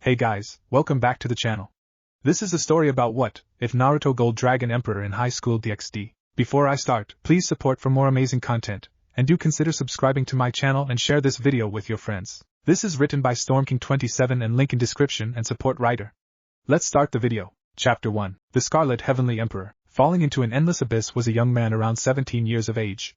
Hey guys, welcome back to the channel. This is a story about what if Naruto Gold Dragon Emperor in High School DxD. Before I start, please support for more amazing content, and do consider subscribing to my channel and share this video with your friends. This is written by StormKing27 and link in description and support writer. Let's start the video. Chapter 1. The Scarlet Heavenly Emperor. Falling into an endless abyss was a young man around 17 years of age.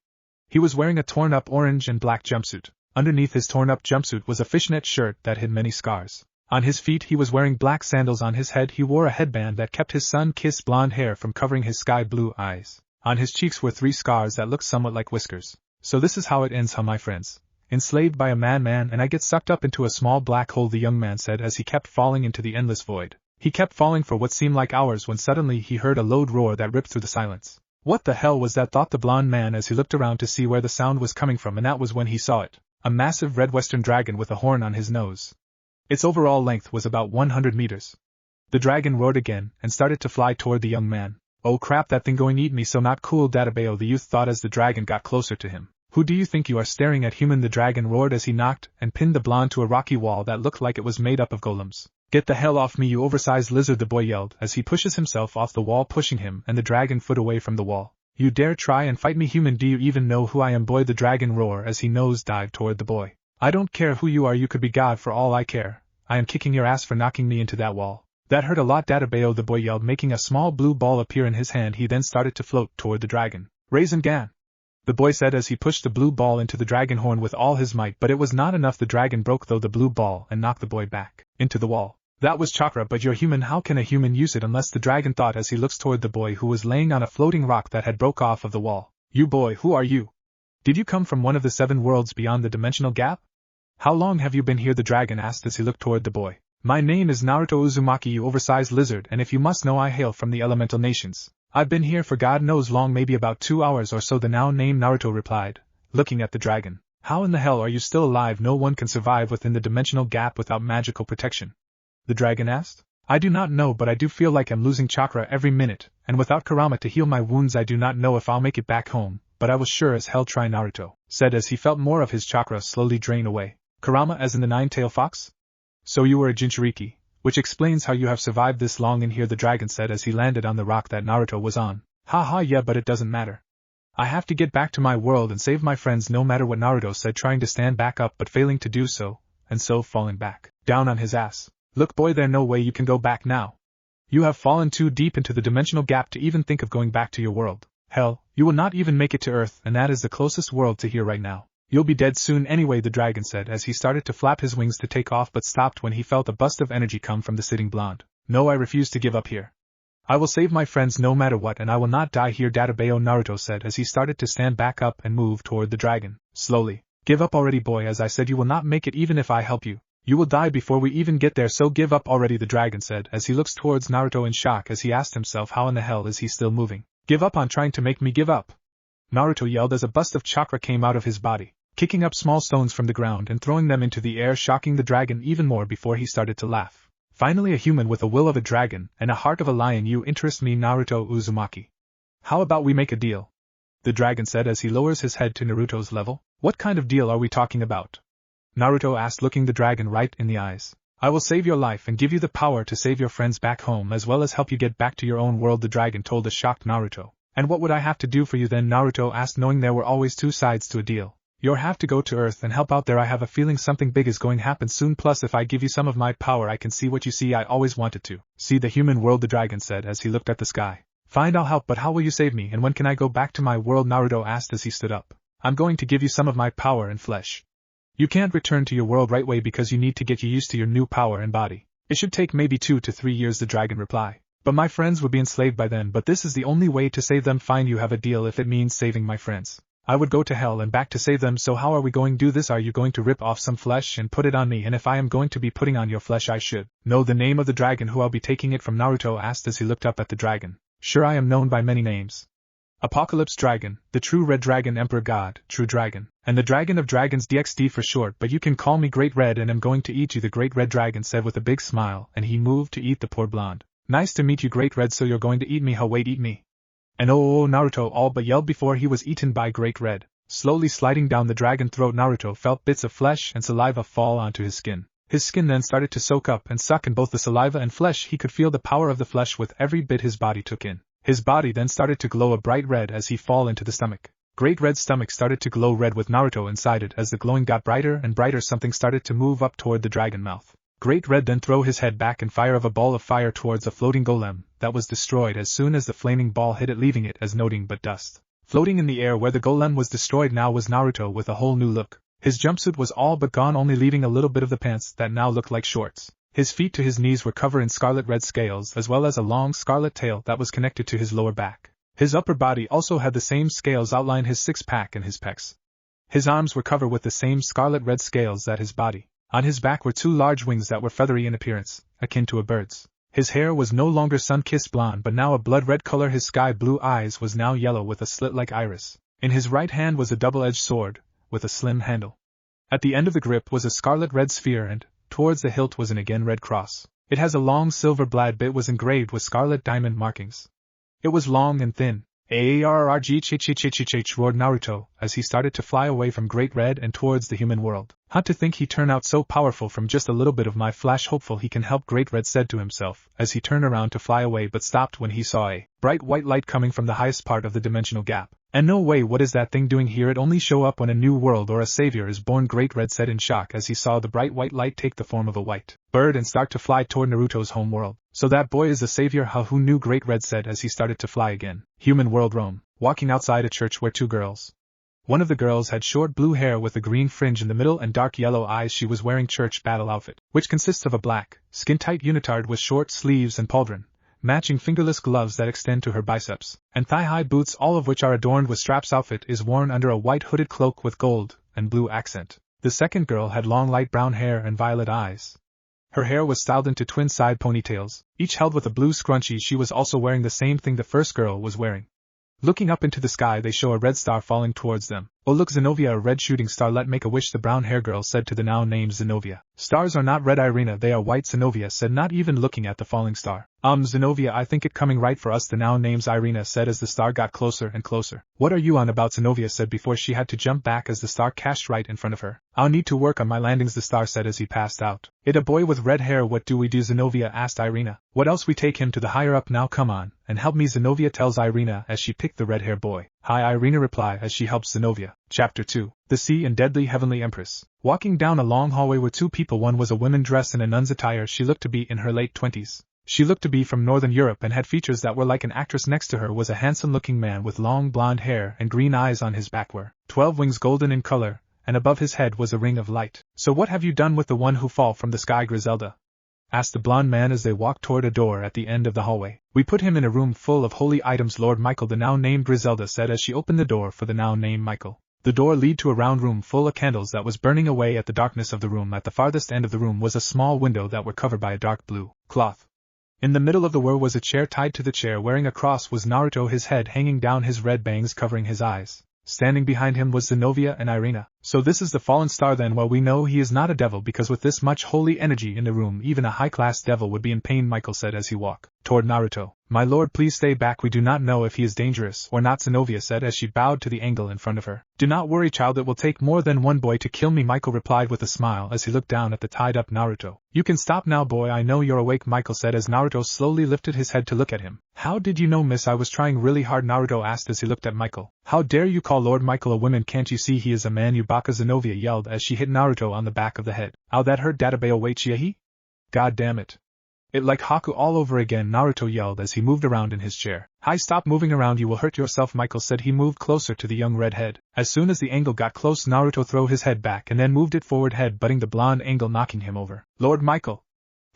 He was wearing a torn-up orange and black jumpsuit. Underneath his torn-up jumpsuit was a fishnet shirt that hid many scars. On his feet he was wearing black sandals. On his head he wore a headband that kept his sun-kissed blonde hair from covering his sky-blue eyes. On his cheeks were 3 scars that looked somewhat like whiskers. So this is how it ends, huh, my friends? Enslaved by a madman, and I get sucked up into a small black hole, the young man said as he kept falling into the endless void. He kept falling for what seemed like hours when suddenly he heard a loud roar that ripped through the silence. What the hell was that, thought the blonde man as he looked around to see where the sound was coming from, and that was when he saw it. A massive red western dragon with a horn on his nose. Its overall length was about 100 meters. The dragon roared again and started to fly toward the young man. Oh crap, that thing going to eat me, so not cool, Databeo, the youth thought as the dragon got closer to him. Who do you think you are staring at, human? The dragon roared as he knocked and pinned the blonde to a rocky wall that looked like it was made up of golems. Get the hell off me, you oversized lizard, the boy yelled as he pushes himself off the wall, pushing him and the dragon foot away from the wall. You dare try and fight me, human? Do you even know who I am, boy? The dragon roared as he nose-dived toward the boy. I don't care who you are, you could be God for all I care. I am kicking your ass for knocking me into that wall. That hurt a lot, Databeo, the boy yelled, making a small blue ball appear in his hand. He then started to float toward the dragon. Raisin Gan, the boy said as he pushed the blue ball into the dragon horn with all his might, but it was not enough. The dragon broke though the blue ball and knocked the boy back into the wall. That was chakra, but you're human. How can a human use it unless? The dragon thought as he looks toward the boy who was laying on a floating rock that had broke off of the wall. You boy, who are you? Did you come from one of the 7 worlds beyond the dimensional gap? How long have you been here? The dragon asked as he looked toward the boy. My name is Naruto Uzumaki, you oversized lizard, and if you must know, I hail from the elemental nations. I've been here for God knows long, maybe about 2 hours or so, the now named Naruto replied, looking at the dragon. How in the hell are you still alive? No one can survive within the dimensional gap without magical protection. The dragon asked. I do not know, but I do feel like I'm losing chakra every minute, and without Kurama to heal my wounds I do not know if I'll make it back home, but I will sure as hell try, Naruto said as he felt more of his chakra slowly drain away. Kurama as in the 9-tailed fox? So you were a Jinchuriki, which explains how you have survived this long in here, the dragon said as he landed on the rock that Naruto was on. Haha, yeah, but it doesn't matter. I have to get back to my world and save my friends no matter what, Naruto said, trying to stand back up but failing to do so, and so falling back down on his ass. Look boy, there's no way you can go back now. You have fallen too deep into the dimensional gap to even think of going back to your world. Hell, you will not even make it to Earth, and that is the closest world to here right now. You'll be dead soon anyway, the dragon said as he started to flap his wings to take off but stopped when he felt a burst of energy come from the sitting blonde. No, I refuse to give up here. I will save my friends no matter what, and I will not die here, Databeo, Naruto said as he started to stand back up and move toward the dragon, slowly. Give up already, boy, as I said, you will not make it even if I help you. You will die before we even get there, so give up already, the dragon said as he looks towards Naruto in shock as he asked himself, how in the hell is he still moving? Give up on trying to make me give up. Naruto yelled as a burst of chakra came out of his body, kicking up small stones from the ground and throwing them into the air, shocking the dragon even more before he started to laugh. Finally, a human with the will of a dragon and a heart of a lion, you interest me, Naruto Uzumaki. How about we make a deal? The dragon said as he lowers his head to Naruto's level. What kind of deal are we talking about? Naruto asked, looking the dragon right in the eyes. I will save your life and give you the power to save your friends back home as well as help you get back to your own world, the dragon told the shocked Naruto. And what would I have to do for you then? Naruto asked, knowing there were always 2 sides to a deal. You'll have to go to Earth and help out there. I have a feeling something big is going to happen soon, plus if I give you some of my power I can see what you see. I always wanted to see the human world, the dragon said as he looked at the sky. Fine, I'll help, but how will you save me and when can I go back to my world? Naruto asked as he stood up. I'm going to give you some of my power and flesh. You can't return to your world right away because you need to get used to your new power and body. It should take maybe 2 to 3 years, the dragon replied. But my friends would be enslaved by then, but this is the only way to save them. Fine, you have a deal if it means saving my friends. I would go to hell and back to save them, so how are we going to do this? Are you going to rip off some flesh and put it on me? And if I am going to be putting on your flesh, I should know the name of the dragon who I'll be taking it from, Naruto asked as he looked up at the dragon. Sure, I am known by many names. Apocalypse Dragon, the True Red Dragon, Emperor God, True Dragon, and the Dragon of Dragons, DxD for short, but you can call me Great Red and I'm going to eat you, the Great Red Dragon said with a big smile, and he moved to eat the poor blonde. Nice to meet you, Great Red, so you're going to eat me? Huh, wait, eat me? And oh, Naruto all but yelled before he was eaten by Great Red. Slowly sliding down the dragon throat, Naruto felt bits of flesh and saliva fall onto his skin. His skin then started to soak up and suck in both the saliva and flesh. He could feel the power of the flesh with every bit his body took in. His body then started to glow a bright red as he fall into the stomach. Great Red's stomach started to glow red with Naruto inside it. As the glowing got brighter and brighter, something started to move up toward the dragon mouth. Great Red then throw his head back and fire of a ball of fire towards a floating golem that was destroyed as soon as the flaming ball hit it, leaving it as nothing but dust. Floating in the air where the golem was destroyed now was Naruto with a whole new look. His jumpsuit was all but gone, only leaving a little bit of the pants that now looked like shorts. His feet to his knees were covered in scarlet red scales as well as a long scarlet tail that was connected to his lower back. His upper body also had the same scales outline his six-pack and his pecs. His arms were covered with the same scarlet red scales that his body. On his back were two large wings that were feathery in appearance, akin to a bird's. His hair was no longer sun-kissed blonde but now a blood-red color. His sky-blue eyes was now yellow with a slit-like iris. In his right hand was a double-edged sword, with a slim handle. At the end of the grip was a scarlet-red sphere and, towards the hilt was an again red cross. It has a long silver blade bit was engraved with scarlet diamond markings. It was long and thin. Arrgh roared Naruto, as he started to fly away from Great Red and towards the human world. How to think he turned out so powerful from just a little bit of my flash. Hopeful he can help, Great Red said to himself, as he turned around to fly away but stopped when he saw a bright white light coming from the highest part of the dimensional gap. And no way, what is that thing doing here? It only show up when a new world or a savior is born, Great Red said in shock as he saw the bright white light take the form of a white bird and start to fly toward Naruto's home world. So that boy is the savior? How, who knew? Great Red said as he started to fly again. Human world Rome. Walking outside a church were two girls. One of the girls had short blue hair with a green fringe in the middle and dark yellow eyes. She was wearing church battle outfit, which consists of a black, skin-tight unitard with short sleeves and pauldron, matching fingerless gloves that extend to her biceps, and thigh-high boots, all of which are adorned with straps. Outfit is worn under a white hooded cloak with gold and blue accent. The second girl had long light brown hair and violet eyes. Her hair was styled into twin side ponytails, each held with a blue scrunchie. She was also wearing the same thing the first girl was wearing. Looking up into the sky, they show a red star falling towards them. Oh look, Zenobia, a red shooting star. Let make a wish, the brown hair girl said to the now named Zenobia. Stars are not red, Irina, they are white, Zenobia said, not even looking at the falling star. Zenobia, I think it coming right for us, the now named Irina said as the star got closer and closer. What are you on about? Zenobia said before she had to jump back as the star cashed right in front of her. I'll need to work on my landings, the star said as he passed out. It a boy with red hair. What do we do? Zenobia asked Irina. What else? We take him to the higher up now, come on, and help me, Zenobia tells Irina as she picked the red hair boy. Hi, Irina reply as she helps Zenobia. Chapter 2. The Sea and Deadly Heavenly Empress. Walking down a long hallway were two people. One was a woman dressed in a nun's attire. She looked to be in her late 20s. She looked to be from Northern Europe and had features that were like an actress. Next to her was a handsome-looking man with long blonde hair and green eyes. On his back were 12 wings golden in color, and above his head was a ring of light. So what have you done with the one who fall from the sky, Griselda? Asked the blonde man as they walked toward a door at the end of the hallway. We put him in a room full of holy items, Lord Michael, the now named Griselda said as she opened the door for the now named Michael. The door led to a round room full of candles that was burning away at the darkness of the room. At the farthest end of the room was a small window that were covered by a dark blue cloth. In the middle of the room was a chair. Tied to the chair wearing a cross was Naruto, his head hanging down, his red bangs covering his eyes. Standing behind him was Zenobia and Irina. So this is the fallen star then? Well, we know he is not a devil because with this much holy energy in the room even a high-class devil would be in pain, Michael said as he walked toward Naruto. My lord, please stay back, we do not know if he is dangerous or not, Zenobia said as she bowed to the angle in front of her. Do not worry, child, it will take more than one boy to kill me, Michael replied with a smile as he looked down at the tied-up Naruto. You can stop now, boy, I know you're awake, Michael said as Naruto slowly lifted his head to look at him. How did you know, miss? I was trying really hard, Naruto asked as he looked at Michael. How dare you call Lord Michael a woman? Can't you see he is a man, you baka? Zenobia yelled as she hit Naruto on the back of the head. Ow, that hurt, Databeo, wait, Chiahi? God damn it. It like Haku all over again, Naruto yelled as he moved around in his chair. Hi, stop moving around, you will hurt yourself, Michael said. He moved closer to the young redhead. As soon as the angle got close, Naruto threw his head back and then moved it forward, head butting the blonde angle, knocking him over. Lord Michael!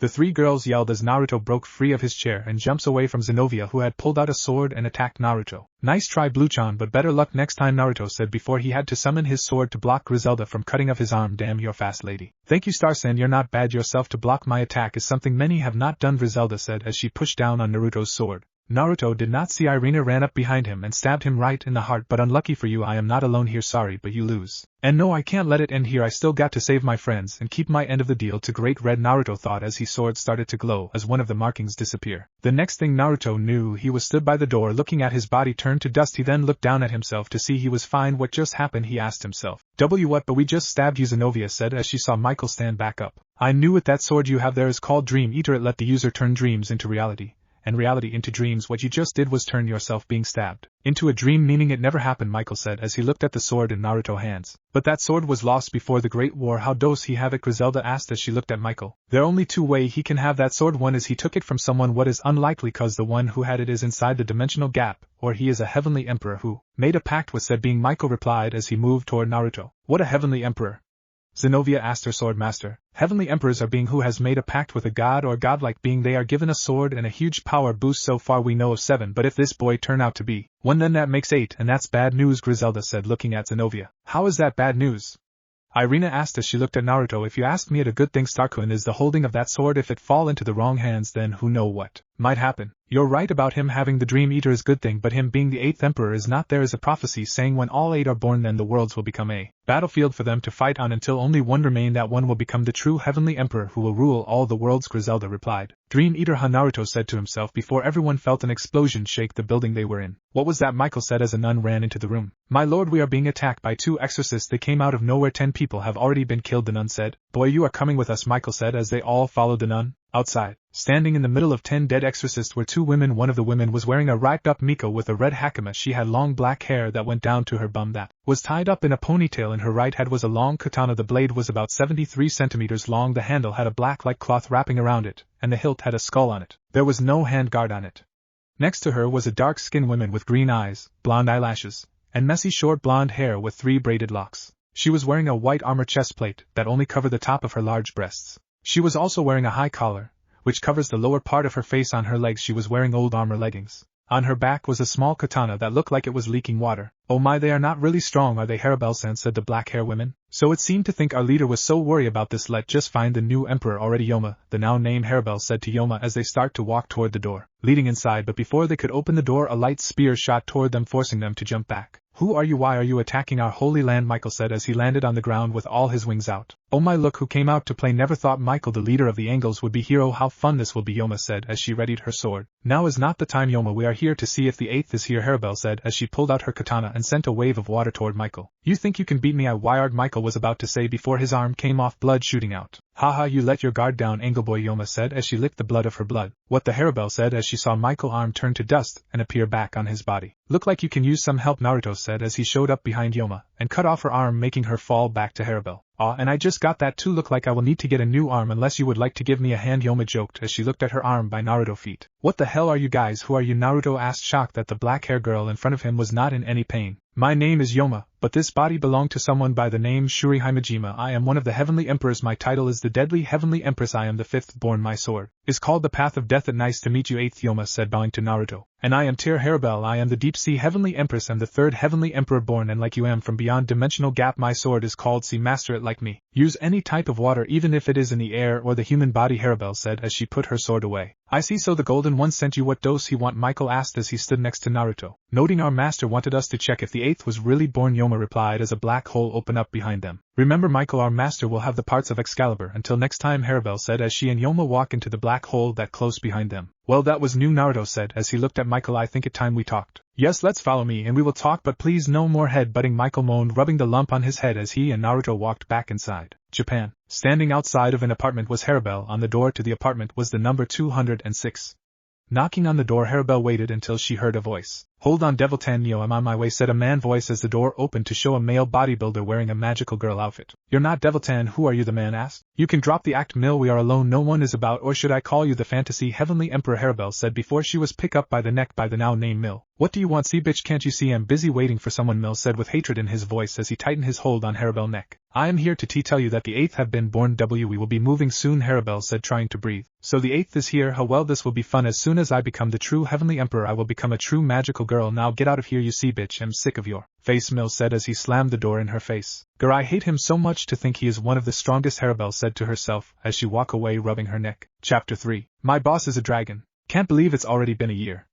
The three girls yelled as Naruto broke free of his chair and jumps away from Zenobia, who had pulled out a sword and attacked Naruto. Nice try, Blue-chan, but better luck next time, Naruto said before he had to summon his sword to block Griselda from cutting off his arm. Damn, you're fast, lady. Thank you, Star-san, you're not bad yourself. To block my attack is something many have not done, Griselda said as she pushed down on Naruto's sword. Naruto did not see Irina ran up behind him and stabbed him right in the heart. But unlucky for you, I am not alone here, sorry, but you lose. And no, I can't let it end here, I still got to save my friends and keep my end of the deal to Great Red, Naruto thought as his sword started to glow as one of the markings disappear. The next thing Naruto knew, he was stood by the door looking at his body turn to dust. He then looked down at himself to see he was fine. What just happened, he asked himself. What, but we just stabbed you, Zenobia said as she saw Michael stand back up. I knew it. That sword you have there is called Dream Eater. It let the user turn dreams into reality, and reality into dreams. What you just did was turn yourself being stabbed into a dream, meaning it never happened, Michael said as he looked at the sword in Naruto's hands. But that sword was lost before the Great War. How does he have it? Griselda asked as she looked at Michael. There are only two ways he can have that sword. One is he took it from someone, what is unlikely cause the one who had it is inside the dimensional gap, or he is a heavenly emperor who made a pact with said being, Michael replied as he moved toward Naruto. What a heavenly emperor? Zenobia asked her sword master. Heavenly emperors are being who has made a pact with a god or godlike being. They are given a sword and a huge power boost. So far we know of 7, but if this boy turn out to be 1 then that makes 8, and that's bad news, Griselda said looking at Zenobia. How is that bad news? Irina asked as she looked at Naruto. If you ask me, it a good thing Starkun is the holding of that sword. If it fall into the wrong hands, then who know what might happen. You're right about him having the Dream Eater is good thing, but him being the 8th emperor is not. There is a prophecy saying when all 8 are born then the worlds will become a battlefield for them to fight on until only one remain. That one will become the true heavenly emperor who will rule all the worlds, Griselda replied. Dream Eater, Naruto said to himself before everyone felt an explosion shake the building they were in. What was that? Michael said as a nun ran into the room. My lord, we are being attacked by 2 exorcists. They came out of nowhere. 10 people have already been killed, the nun said. Boy, you are coming with us, Michael said as they all followed the nun. Outside, standing in the middle of 10 dead exorcists were 2 women. One of the women was wearing a wrapped-up miko with a red hakama. She had long black hair that went down to her bum that was tied up in a ponytail. In her right hand was a long katana. The blade was about 73 centimeters long. The handle had a black like cloth wrapping around it, and the hilt had a skull on it. There was no hand guard on it. Next to her was a dark-skinned woman with green eyes, blonde eyelashes, and messy short blonde hair with 3 braided locks. She was wearing a white armor chest plate that only covered the top of her large breasts. She was also wearing a high collar, which covers the lower part of her face. On her legs she was wearing old armor leggings. On her back was a small katana that looked like it was leaking water. Oh my, they are not really strong, are they, Harabel-san, said the black hair women. So it seemed to think our leader was so worried about this. Let just find the new emperor already, Yoma, the now named Harabel said to Yoma as they start to walk toward the door leading inside. But before they could open the door, a light spear shot toward them, forcing them to jump back. Who are you? Why are you attacking our holy land? Michael said as he landed on the ground with all his wings out. Oh my, look who came out to play. Never thought Michael, the leader of the Angles, would be hero. How fun this will be, Yoma said as she readied her sword. Now is not the time, Yoma. We are here to see if the 8th is here, Harabel said as she pulled out her katana and sent a wave of water toward Michael. You think you can beat me? I wired, Michael was about to say before his arm came off, blood shooting out. Haha, you let your guard down, Angleboy, Yoma said as she licked the blood of her blood. What the, Harabel said as she saw Michael's arm turn to dust and appear back on his body. Look like you can use some help, Naruto said as he showed up behind Yoma and cut off her arm, making her fall back to Harabel. Aw, and I just got that too. Look like I will need to get a new arm unless you would like to give me a hand, Yoma joked as she looked at her arm by Naruto's feet. What the hell are you guys? Who are you? Naruto asked, shocked that the black-haired girl in front of him was not in any pain. My name is Yoma, but this body belonged to someone by the name Shuri Himejima. I am one of the heavenly emperors. My title is the deadly heavenly empress. I am the 5th born. My sword is called the path of death. Nice to meet you, 8th, Yoma said, bowing to Naruto. And I am Tyr Harabel. I am the deep sea heavenly empress and the 3rd heavenly emperor born, and like you am from beyond dimensional gap. My sword is called Sea. Master it like me. Use any type of water, even if it is in the air or the human body, Harabel said as she put her sword away. I see, so the golden one sent you. What does he want? Michael asked as he stood next to Naruto. Noting our master wanted us to check if the 8th was really born, Yoma replied as a black hole opened up behind them. Remember, Michael, our master will have the parts of Excalibur. Until next time, Harabel said as she and Yoma walk into the black hole that close behind them. Well, that was new, Naruto said as he looked at Michael. I think it's time we talked. Yes, let's follow me and we will talk, but please no more head-butting, Michael moaned, rubbing the lump on his head as he and Naruto walked back inside. Japan. Standing outside of an apartment was Harabel. On the door to the apartment was the number 206. Knocking on the door, Harabel waited until she heard a voice. Hold on, Devil Tan-nyo, I'm on my way, said a man voice as the door opened to show a male bodybuilder wearing a magical girl outfit. You're not Devil Tan, who are you? The man asked. You can drop the act, Mill, we are alone, no one is about, or should I call you the fantasy heavenly emperor, Harabel said before she was picked up by the neck by the now named Mill. What do you want? See, bitch, can't you see I'm busy waiting for someone, Mill said with hatred in his voice as he tightened his hold on Harabel's neck. I am here to tell you that the 8th have been born. We will be moving soon, Harabel said, trying to breathe. So the 8th is here. How well this will be fun. As soon as I become the true heavenly emperor, I will become a true magical girl. Now get out of here, you see, bitch. I'm sick of your face, Mill said as he slammed the door in her face. Grr, I hate him so much. To think he is one of the strongest, Harabel said to herself as she walked away rubbing her neck. Chapter 3. My boss is a dragon. Can't believe it's already been a year.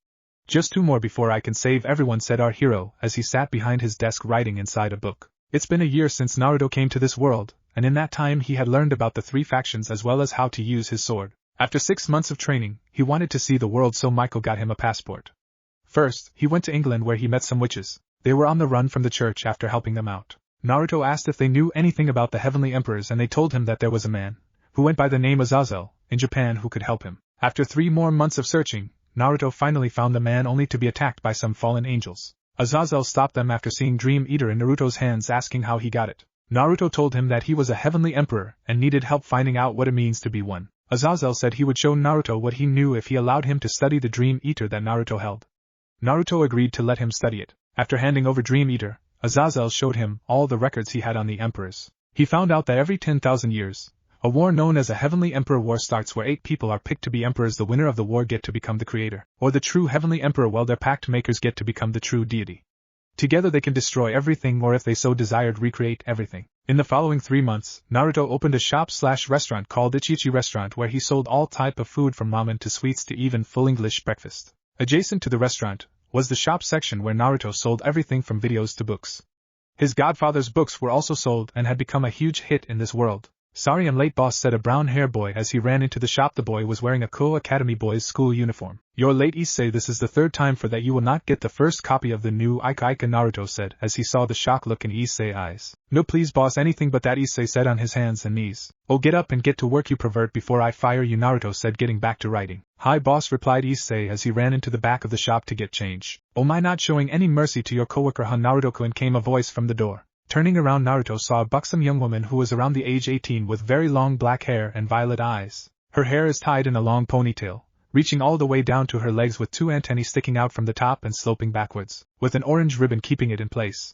Just 2 more before I can save everyone, said our hero as he sat behind his desk writing inside a book. It's been a year since Naruto came to this world, and in that time he had learned about the 3 factions as well as how to use his sword. After 6 months of training, he wanted to see the world, so Michael got him a passport. First, he went to England where he met some witches. They were on the run from the church after helping them out. Naruto asked if they knew anything about the heavenly emperors, and they told him that there was a man who went by the name Azazel, in Japan who could help him. After 3 more months of searching, Naruto finally found the man only to be attacked by some fallen angels. Azazel stopped them after seeing Dream Eater in Naruto's hands asking how he got it. Naruto told him that he was a heavenly emperor and needed help finding out what it means to be one. Azazel said he would show Naruto what he knew if he allowed him to study the Dream Eater that Naruto held. Naruto agreed to let him study it. After handing over Dream Eater, Azazel showed him all the records he had on the emperors. He found out that every 10,000 years, a war known as a Heavenly Emperor War starts where 8 people are picked to be emperors. The winner of the war get to become the creator, or the true Heavenly Emperor, while their pact makers get to become the true deity. Together they can destroy everything or if they so desired recreate everything. In the following 3 months, Naruto opened a shop/restaurant called Ichiichi Restaurant where he sold all type of food from ramen to sweets to even full English breakfast. Adjacent to the restaurant was the shop section where Naruto sold everything from videos to books. His godfather's books were also sold and had become a huge hit in this world. "Sorry I'm late, boss," said a brown-haired boy as he ran into the shop. The boy was wearing a Koe Academy boys' school uniform. "You're late, Issei. This is the 3rd time for that you will not get the first copy of the new Ika Ika," Naruto said as he saw the shock look in Issei's eyes. "No please boss, anything but that," Issei said on his hands and knees. "Oh, get up and get to work, you pervert, before I fire you," Naruto said, getting back to writing. "Hi boss," replied Issei as he ran into the back of the shop to get change. "Oh my, not showing any mercy to your coworker, huh, Naruto-kun," came a voice from the door. Turning around, Naruto saw a buxom young woman who was around the age 18 with very long black hair and violet eyes. Her hair is tied in a long ponytail, reaching all the way down to her legs with 2 antennae sticking out from the top and sloping backwards, with an orange ribbon keeping it in place.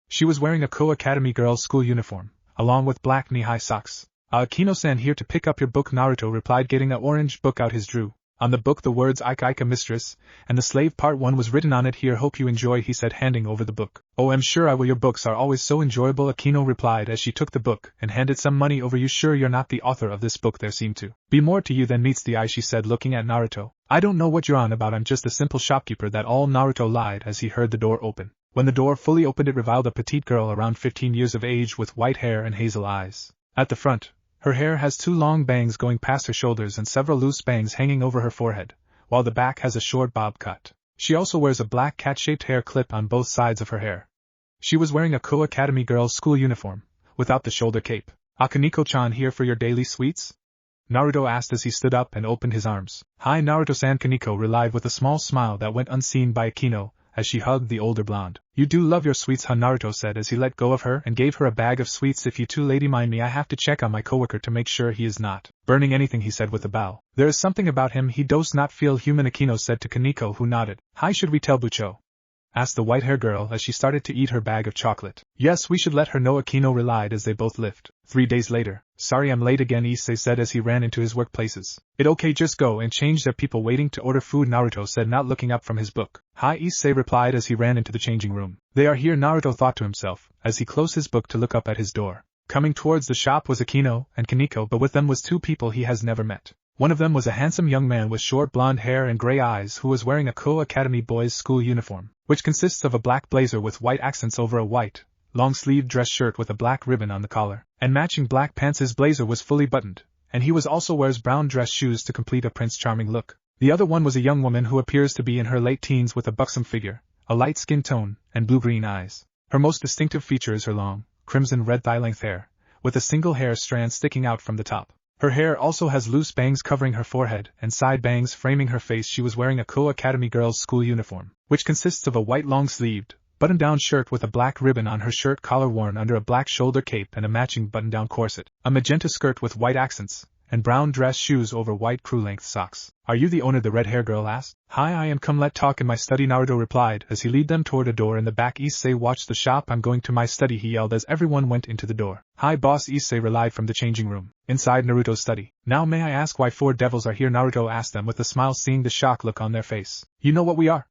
She was wearing a Koe Academy girls' school uniform, along with black knee-high socks. "Akino-san here to pick up your book," Naruto replied, getting an orange book out. His drew on the book the words Ika Ika Mistress, and the slave part 1 was written on it. "Here, hope you enjoy," he said, handing over the book. "Oh, I'm sure I will. Your books are always so enjoyable," Akino replied as she took the book and handed some money over. "You sure you're not the author of this book? There seem to be more to you than meets the eye," she said, looking at Naruto. "I don't know what you're on about. I'm just a simple shopkeeper, that all," Naruto lied as he heard the door open. When the door fully opened, it revealed a petite girl around 15 years of age with white hair and hazel eyes. At the front, her hair has 2 long bangs going past her shoulders and several loose bangs hanging over her forehead, while the back has a short bob cut. She also wears a black cat-shaped hair clip on both sides of her hair. She was wearing a Koe Academy girls' school uniform, without the shoulder cape. "Kaneko-chan here for your daily sweets?" Naruto asked as he stood up and opened his arms. "Hi Naruto-san," Kaneko replied with a small smile that went unseen by Akino, as she hugged the older blonde. "You do love your sweets, huh?" Naruto said as he let go of her and gave her a bag of sweets. "If you two lady mind me, I have to check on my coworker to make sure he is not burning anything," he said with a bow. "There is something about him he does not feel human," Akino said to Kaneko, who nodded. "Hi, should we tell Bucho?" asked the white-haired girl as she started to eat her bag of chocolate. "Yes, we should let her know," Akino replied as they both left. 3 days later. "Sorry I'm late again," Issei said as he ran into his workplaces. "It okay, just go and change, there people waiting to order food," Naruto said, not looking up from his book. "Hi," Issei replied as he ran into the changing room. "They are here," Naruto thought to himself, as he closed his book to look up at his door. Coming towards the shop was Akino and Kaneko, but with them was 2 people he has never met. One of them was a handsome young man with short blonde hair and gray eyes who was wearing a Koe Academy boys' school uniform, which consists of a black blazer with white accents over a white, long-sleeved dress shirt with a black ribbon on the collar, and matching black pants. His blazer was fully buttoned, and he also wears brown dress shoes to complete a Prince Charming look. The other one was a young woman who appears to be in her late teens with a buxom figure, a light skin tone, and blue-green eyes. Her most distinctive feature is her long, crimson-red thigh-length hair, with a single hair strand sticking out from the top. Her hair also has loose bangs covering her forehead and side bangs framing her face. She was wearing a Koe Academy girls' school uniform, which consists of a white long-sleeved, button-down shirt with a black ribbon on her shirt collar worn under a black shoulder cape and a matching button-down corset, a magenta skirt with white accents, and brown dress shoes over white crew-length socks. "Are you the owner?" the red-haired girl asked. "Hi, I am. Come let talk in my study," Naruto replied as he led them toward a door in the back. "Issei, watch the shop. I'm going to my study," he yelled as everyone went into the door. "Hi boss," Issei replied from the changing room, inside Naruto's study. "Now may I ask why 4 devils are here?" Naruto asked them with a smile, seeing the shock look on their face. "You know what we are?"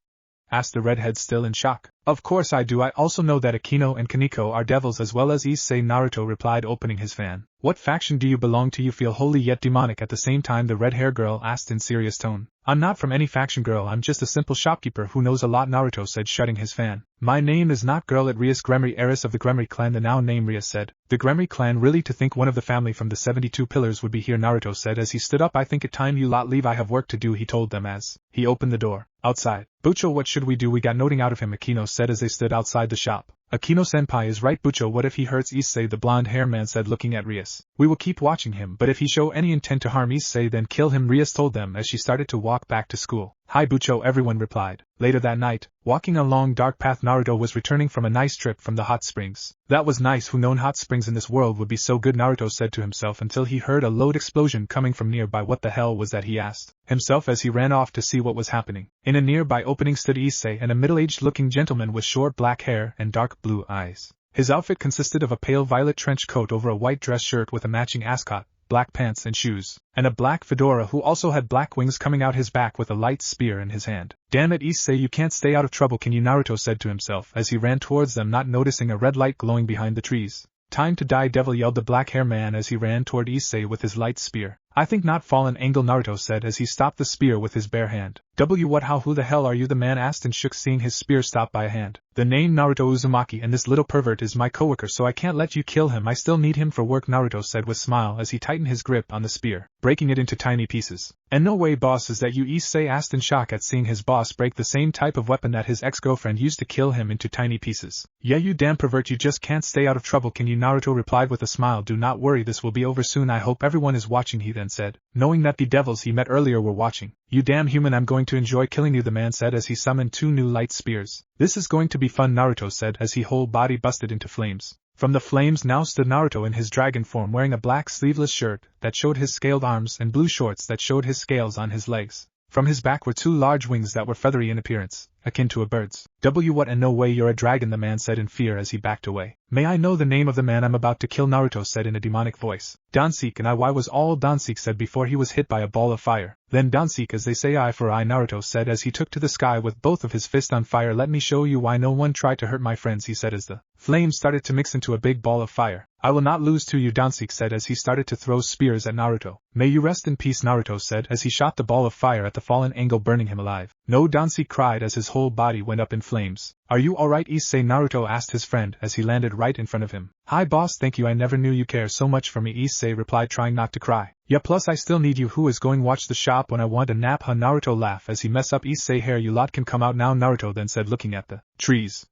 asked the redhead, still in shock. "Of course I do. I also know that Akino and Kaneko are devils as well as Issei," Naruto replied, opening his fan. "What faction do you belong to? You feel holy yet demonic at the same time," the red-haired girl asked in serious tone. "I'm not from any faction, girl. I'm just a simple shopkeeper who knows a lot," Naruto said, shutting his fan. My name is not girl at Rias Gremory, heiress of the Gremory clan, the now named Rias said. The Gremory clan, really? To think one of the family from the 72 pillars would be here, Naruto said as he stood up. I think it time you lot leave, I have work to do, he told them as he opened the door. Outside. Bucho, what should we do? We got nothing out of him, Akino said as they stood outside the shop. Akino-senpai is right, Bucho. What if he hurts Issei? The blonde-haired man said, looking at Rias. We will keep watching him, but if he show any intent to harm Issei, then kill him, Rias told them as she started to walk back to school. Hi Bucho, everyone replied. Later that night, walking a long dark path, Naruto was returning from a nice trip from the hot springs. That was nice. Who known hot springs in this world would be so good, Naruto said to himself until he heard a loud explosion coming from nearby. What the hell was that, he asked himself as he ran off to see what was happening. In a nearby opening stood Issei and a middle-aged looking gentleman with short black hair and dark blue eyes. His outfit consisted of a pale violet trench coat over a white dress shirt with a matching ascot, black pants and shoes, and a black fedora, who also had black wings coming out his back with a light spear in his hand. Damn it, Issei, you can't stay out of trouble, can you? Naruto said to himself as he ran towards them, not noticing a red light glowing behind the trees. Time to die, devil, yelled the black-haired man as he ran toward Issei with his light spear. I think not, fallen angel, Naruto said as he stopped the spear with his bare hand. What, how, who the hell are you? The man asked and shook, seeing his spear stopped by a hand. The name Naruto Uzumaki, and this little pervert is my coworker, so I can't let you kill him. I still need him for work, Naruto said with smile as he tightened his grip on the spear, breaking it into tiny pieces. And no way, boss, is that you? Issei asked in shock at seeing his boss break the same type of weapon that his ex-girlfriend used to kill him into tiny pieces. Yeah, you damn pervert, you just can't stay out of trouble, can you? Naruto replied with a smile. Do not worry, this will be over soon. I hope everyone is watching, he then said, knowing that the devils he met earlier were watching. You damn human, I'm going to enjoy killing you, the man said as he summoned 2 new light spears. This is going to be fun, Naruto said as his whole body busted into flames. From the flames now stood Naruto in his dragon form, wearing a black sleeveless shirt that showed his scaled arms and blue shorts that showed his scales on his legs. From his back were 2 large wings that were feathery in appearance, akin to a bird's. What, and no way you're a dragon, the man said in fear as he backed away. May I know the name of the man I'm about to kill? Naruto said in a demonic voice. Danseek, and I. Why was all Danseek said before he was hit by a ball of fire. Then Danseek, as they say, eye for eye, Naruto said as he took to the sky with both of his fists on fire. Let me show you why no one tried to hurt my friends, he said as the flames started to mix into a big ball of fire. I will not lose to you, Danseek said as he started to throw spears at Naruto. May you rest in peace, Naruto said as he shot the ball of fire at the fallen angel, burning him alive. No, Danseek cried as his whole body went up in flames. Are you alright, Issei? Naruto asked his friend as he landed right in front of him. Hi boss, thank you, I never knew you care so much for me, Issei replied, trying not to cry. Yeah, plus I still need you. Who is going watch the shop when I want a nap, huh? Naruto laughed as he mess up Issei hair. You lot can come out now, Naruto then said, looking at the trees.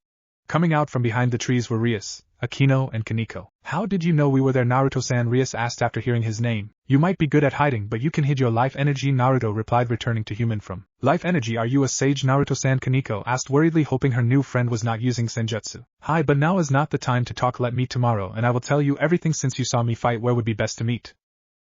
Coming out from behind the trees were Rias, Akino and Kaneko. How did you know we were there, Naruto-san? Rias asked after hearing his name. You might be good at hiding, but you can hide your life energy, Naruto replied, returning to human from life energy. Are you a sage, Naruto-san? Kaneko asked worriedly, hoping her new friend was not using senjutsu. Hi, but now is not the time to talk. Let me tomorrow and I will tell you everything. Since you saw me fight, where would be best to meet?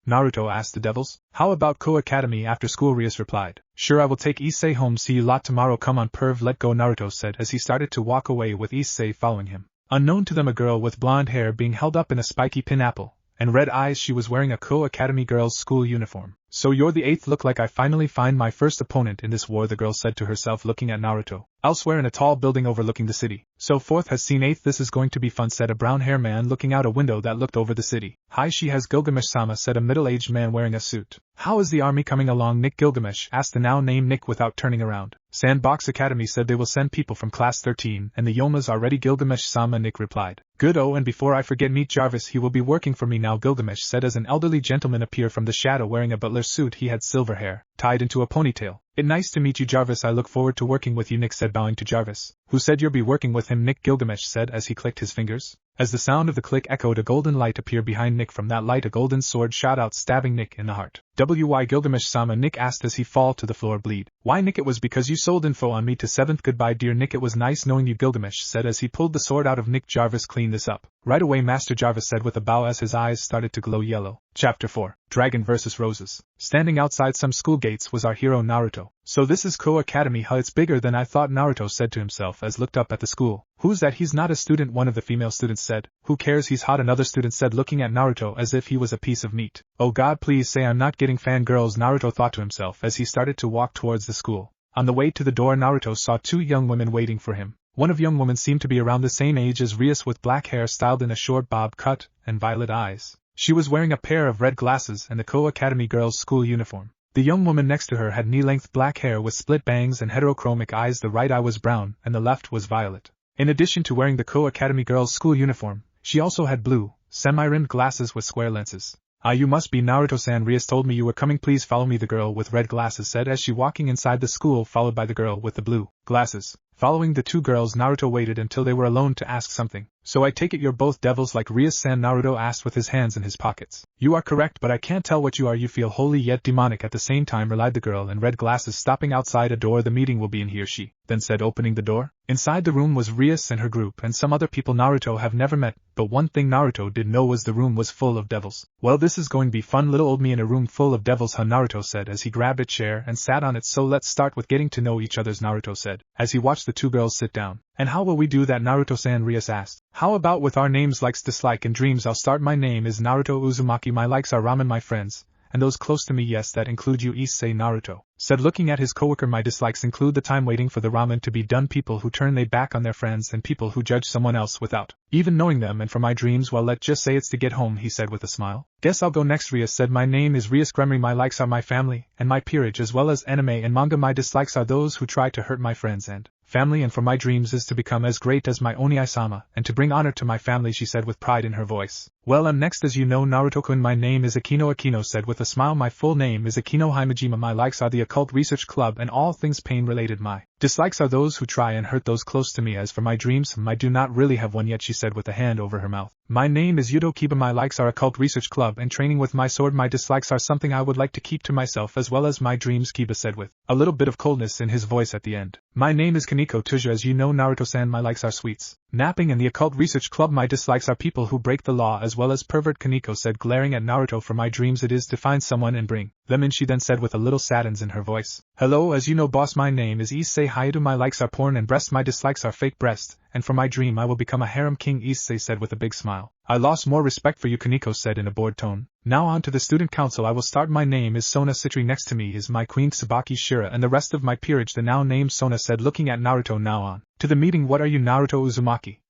Naruto asked the devils. How about Ko Academy after school? Rias replied. Sure, I will take Issei home. See you lot tomorrow. Come on, perv, let go, Naruto said as he started to walk away with Issei following him. Unknown to them, a girl with blonde hair being held up in a spiky pineapple, and red eyes. She was wearing a Ko Academy girls' school uniform. So you're the 8th. Look like I finally find my first opponent in this war, the girl said to herself, looking at Naruto. Elsewhere in a tall building overlooking the city. So 4th has seen 8th. This is going to be fun, said a brown-haired man looking out a window that looked over the city. Hi, she has Gilgamesh-sama, said a middle-aged man wearing a suit. How is the army coming along, Nick? Gilgamesh asked the now-named Nick without turning around. Sandbox Academy said they will send people from class 13 and the Yomas are ready, Gilgamesh-sama, Nick replied. Good, oh, and before I forget, meet Jarvis, he will be working for me now, Gilgamesh said as an elderly gentleman appeared from the shadow wearing a butler's suit. He had silver hair, tied into a ponytail. Nice to meet you, Jarvis. I look forward to working with you, Nick said, bowing to Jarvis. Who said you'll be working with him, Nick? Gilgamesh said as he clicked his fingers. As the sound of the click echoed, a golden light appeared behind Nick. From that light a golden sword shot out, stabbing Nick in the heart. Why, Gilgamesh-sama? Nick asked as he fall to the floor. Bleed. Why, Nick? It was because you sold info on me to 7th. Goodbye, dear Nick. It was nice knowing you, Gilgamesh said as he pulled the sword out of Nick. Jarvis, clean this up. Right away, Master, Jarvis said with a bow as his eyes started to glow yellow. Chapter 4. Dragon vs. Roses. Standing outside some school gates was our hero Naruto. So this is Ko Academy, huh? It's bigger than I thought, Naruto said to himself as looked up at the school. Who's that? He's not a student, one of the female students said. Who cares, he's hot, another student said, looking at Naruto as if he was a piece of meat. Oh God, please say I'm not getting fangirls, Naruto thought to himself as he started to walk towards the school. On the way to the door, Naruto saw 2 young women waiting for him. One of young women seemed to be around the same age as Rias, with black hair styled in a short bob cut and violet eyes. She was wearing a pair of red glasses and the Ko Academy girls' school uniform. The young woman next to her had knee-length black hair with split bangs and heterochromic eyes. The right eye was brown and the left was violet. In addition to wearing the Co-Academy girls' school uniform, she also had blue, semi-rimmed glasses with square lenses. "Ah, you must be Naruto-san. Rias told me you were coming. Please follow me," the girl with red glasses said as she walking inside the school followed by the girl with the blue glasses. Following the two girls, Naruto waited until they were alone to ask something. "So I take it you're both devils like Rias-san?" Naruto asked with his hands in his pockets. "You are correct, but I can't tell what you are. You feel holy yet demonic at the same time," relied the girl in red glasses, stopping outside a door. "The meeting will be in here," she then said, opening the door. Inside the room was Rias and her group and some other people Naruto have never met, but one thing Naruto did know was the room was full of devils. "Well, this is going to be fun. Little old me in a room full of devils, huh?" Naruto said as he grabbed a chair and sat on it. "So let's start with getting to know each other," Naruto said as he watched the two girls sit down. "And how will we do that, Naruto-san?" Rias asked. "How about with our names, likes, dislike, and dreams? I'll start. My name is Naruto Uzumaki. My likes are ramen, my friends, and those close to me. Yes, that include you, Issei," Naruto said looking at his coworker. "My dislikes include the time waiting for the ramen to be done, people who turn their back on their friends, and people who judge someone else without even knowing them. And for my dreams, well, let's just say it's to get home," he said with a smile. "Guess I'll go next," Rias said. "My name is Rias Gremory. My likes are my family and my peerage as well as anime and manga. My dislikes are those who try to hurt my friends and family, and for my dreams is to become as great as my Oni-sama, and to bring honor to my family," she said with pride in her voice. "Well, I'm next, as you know, Naruto-kun. My name is Akino." Akino said with a smile. "My full name is Akino Himejima. My likes are the Occult Research Club and all things pain-related. My dislikes are those who try and hurt those close to me. As for my dreams, I do not really have one yet," she said with a hand over her mouth. "My name is Yudo Kiba. My likes are Occult Research Club and training with my sword. My dislikes are something I would like to keep to myself as well as my dreams," Kiba said with a little bit of coldness in his voice at the end. "My name is Kaneko Tuja. As you know, Naruto-san, my likes are sweets, napping, and the Occult Research Club. My dislikes are people who break the law as well as pervert," Kaneko said, glaring at Naruto. "For my dreams it is to find someone and bring them in," she then said with a little sadness in her voice. "Hello, as you know, boss, my name is Issei Hayato. My likes are porn and breast. My dislikes are fake breast, and for my dream I will become a harem king," Issei said with a big smile. "I lost more respect for you," Kaneko said in a bored tone. "Now on to the student council. I will start. My name is Sona Citri. Next to me is my queen Tsubaki Shira and the rest of my peerage." The now named Sona said looking at Naruto. "Now on to the meeting. What are you, Naruto Uzumaki?"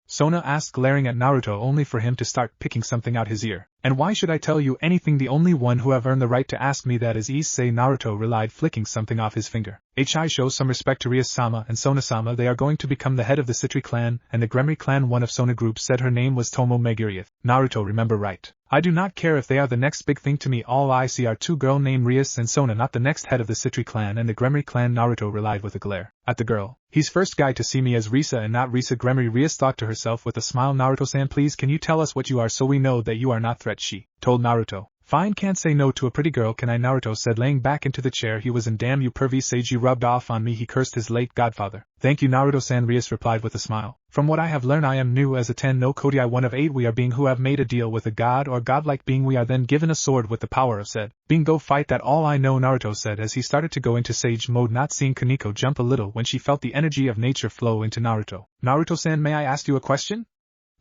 Sona asked, glaring at Naruto only for him to start picking something out his ear. "And why should I tell you anything? The only one who have earned the right to ask me that is Issei," Naruto relied, flicking something off his finger. "I show some respect to Rias-sama and Sona-sama. They are going to become the head of the Citri clan and the Gremory clan." One of Sona group said. Her name was Tomo Megiri. Naruto remember right. "I do not care if they are the next big thing to me. All I see are two girls named Rias and Sona, not the next head of the Citri clan and the Gremory clan," Naruto relied with a glare at the girl. "He's first guy to see me as Risa and not Risa Gremory," Rias thought to herself with a smile. "Naruto-san, please can you tell us what you are so we know that you are not threat," she told Naruto. "Fine, can't say no to a pretty girl, can I?" Naruto said, laying back into the chair he was in. "Damn you pervy sage, you rubbed off on me," he cursed his late godfather. "Thank you, Naruto-san," Rias replied with a smile. "From what I have learned, I am new as a 10 no Kodai, one of 8. We are being who have made a deal with a god or godlike being. We are then given a sword with the power of said being. Go fight that. All I know," Naruto said as he started to go into sage mode, not seeing Kaneko jump a little when she felt the energy of nature flow into Naruto. "Naruto-san, may I ask you a question?"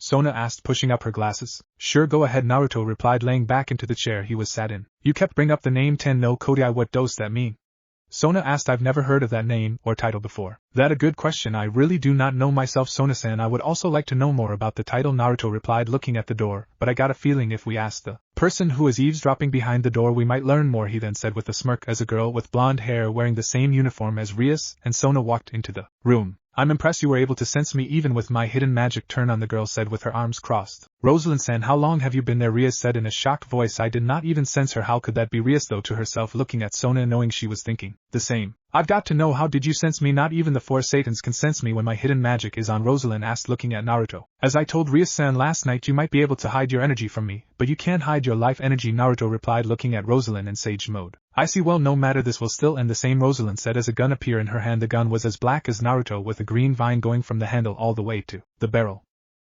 Sona asked, pushing up her glasses. "Sure, go ahead," Naruto replied, laying back into the chair he was sat in. "You kept bring up the name 10 no Kodai. What does that mean?" Sona asked. "I've never heard of that name or title before." "That a good question. I really do not know myself, Sona-san. I would also like to know more about the title," Naruto replied, looking at the door. "But I got a feeling if we ask the person who is eavesdropping behind the door we might learn more," he then said with a smirk as a girl with blonde hair wearing the same uniform as Rias and Sona walked into the room. "I'm impressed you were able to sense me even with my hidden magic." Turn on, the girl said with her arms crossed. "Rosalind-san, how long have you been there?" Rias said in a shocked voice. "I did not even sense her." "How could that be?" Rias though to herself, looking at Sona knowing she was thinking the same. "I've got to know, how did you sense me?" "Not even the four Satans can sense me when my hidden magic is on," Rosalind asked, looking at Naruto. "As I told Rias-san last night, you might be able to hide your energy from me, but you can't hide your life energy," Naruto replied, looking at Rosalind in sage mode. "I see. Well, no matter, this will still end the same," Rosalind said as a gun appeared in her hand. The gun was as black as Naruto, with a green vine going from the handle all the way to the barrel.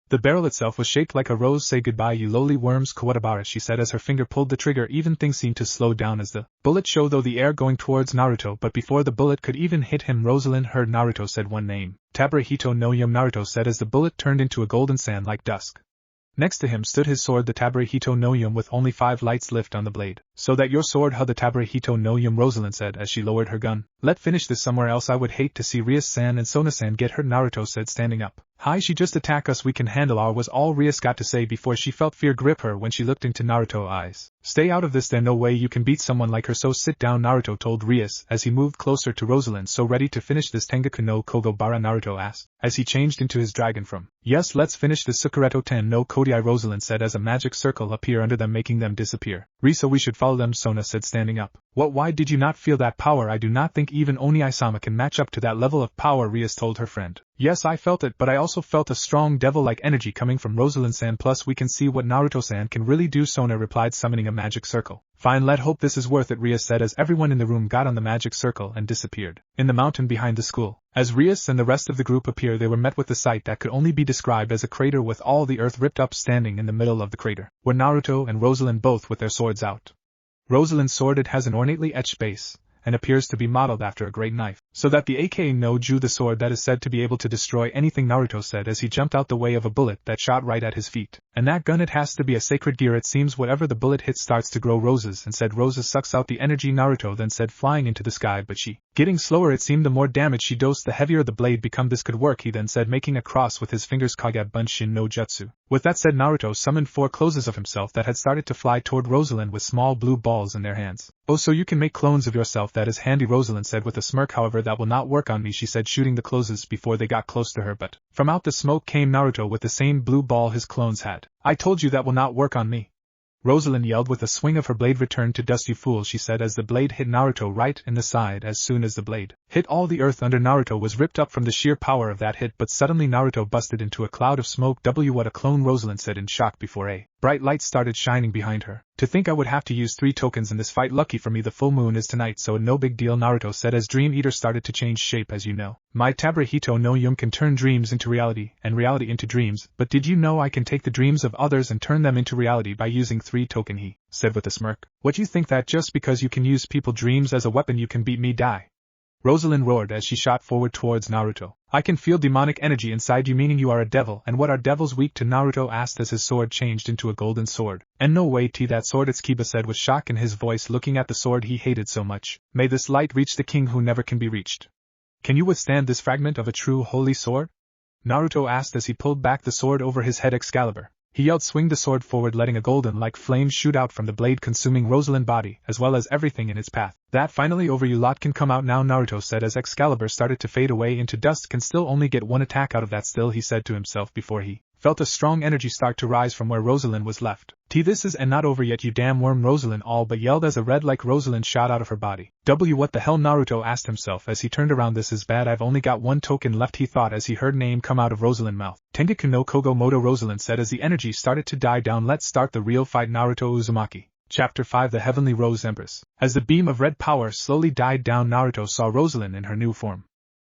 The barrel itself was shaped like a rose. "Say goodbye, you lowly worms, Kawatabara," she said as her finger pulled the trigger. Even things seemed to slow down as the bullet showed through the air going towards Naruto, but before the bullet could even hit him, Rosalind heard Naruto said one name. "Taburahito no Yum," Naruto said as the bullet turned into a golden sand like dusk. Next to him stood his sword, the Taburahito no Yum, with only 5 lights lit on the blade. "So that your sword, huh?" The Taburahito no Yum, Rosalind said as she lowered her gun. "Let's finish this somewhere else. I would hate to see Rias-san and Sona-san get hurt," Naruto said, standing up. Hi, she just attack us, we can handle our, was all Rias got to say before she felt fear grip her when she looked into Naruto's eyes. Stay out of this, there's no way you can beat someone like her, so sit down, Naruto told Rias as he moved closer to Rosalind. So ready to finish this Tengaku no Kogobara, Naruto asked, as he changed into his dragon form. Yes, let's finish this Sukureto Ten no Kodai, Rosalind said as a magic circle appeared under them, making them disappear. So we should follow them, Sona said, standing up. What, why did you not feel that power? I do not think even Oni-sama can match up to that level of power, Rias told her friend. Yes, I felt it, but I also felt a strong devil-like energy coming from Rosalind-san, plus we can see what Naruto-san can really do, Sona replied, summoning a magic circle. Fine, let hope this is worth it, Rias said as everyone in the room got on the magic circle and disappeared in the mountain behind the school. As Rias and the rest of the group appeared, they were met with a sight that could only be described as a crater with all the earth ripped up. Standing in the middle of the crater were Naruto and Rosalind, both with their swords out. Rosalind's sword, it has an ornately etched base, and appears to be modeled after a great knife, so that the aka no Ju, the sword that is said to be able to destroy anything, Naruto said as he jumped out the way of a bullet that shot right at his feet. And that gun, it has to be a sacred gear, it seems whatever the bullet hits starts to grow roses, and said roses sucks out the energy, Naruto then said, flying into the sky, but she getting slower, it seemed the more damage she dosed the heavier the blade become, this could work, he then said, making a cross with his fingers, Kage Bunshin no Jutsu. With that said, Naruto summoned 4 clones of himself that had started to fly toward Rosalind with small blue balls in their hands. Oh, so you can make clones of yourself, that is handy, Rosalind said with a smirk. However, that will not work on me, she said, shooting the closes before they got close to her, but from out the smoke came Naruto with the same blue ball his clones had. I told you that will not work on me, Rosalind yelled with a swing of her blade. Return to dust, you fool, she said as the blade hit Naruto right in the side. As soon as the blade hit, all the earth under Naruto was ripped up from the sheer power of that hit, but suddenly Naruto busted into a cloud of smoke. What a clone, Rosalind said in shock before a bright light started shining behind her. To think I would have to use 3 tokens in this fight. Lucky for me the full moon is tonight, so no big deal, Naruto said as Dream Eater started to change shape. As you know, my Tabrahito no Yum can turn dreams into reality, and reality into dreams, but did you know I can take the dreams of others and turn them into reality by using 3 token, he said with a smirk. What, you think that just because you can use people dreams as a weapon you can beat me? Die, Rosalind roared as she shot forward towards Naruto. I can feel demonic energy inside you, meaning you are a devil. And what are devils weak to? Naruto asked as his sword changed into a golden sword. And no way, that sword, it's Kiba said with shock in his voice, looking at the sword he hated so much. May this light reach the king who never can be reached. Can you withstand this fragment of a true holy sword? Naruto asked as he pulled back the sword over his head. Excalibur, he yelled, swing the sword forward, letting a golden-like flame shoot out from the blade, consuming Rosalind's body, as well as everything in its path. That finally over, you lot can come out now, Naruto said as Excalibur started to fade away into dust. Can still only get 1 attack out of that still, he said to himself before he felt a strong energy start to rise from where Rosalind was left. This is and not over yet, you damn worm, Rosalind all but yelled as a red like Rosalind shot out of her body. What the hell, Naruto asked himself as he turned around. This is bad, I've only got 1 token left, he thought as he heard name come out of Rosalind's mouth. Tengaku no Kogo Moto, Rosalind said as the energy started to die down. Let's start the real fight, Naruto Uzumaki. Chapter 5, The Heavenly Rose Embers. As the beam of red power slowly died down, Naruto saw Rosalind in her new form.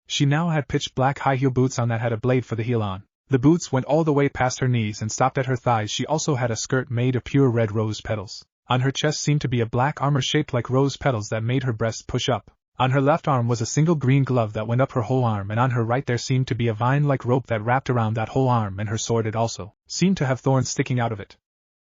She now had pitch black high heel boots on that had a blade for the heel on. The boots went all the way past her knees and stopped at her thighs. She also had a skirt made of pure red rose petals. On her chest seemed to be a black armor shaped like rose petals that made her breast push up. On her left arm was a single green glove that went up her whole arm, and on her right there seemed to be a vine-like rope that wrapped around that whole arm, and her sword, it also seemed to have thorns sticking out of it.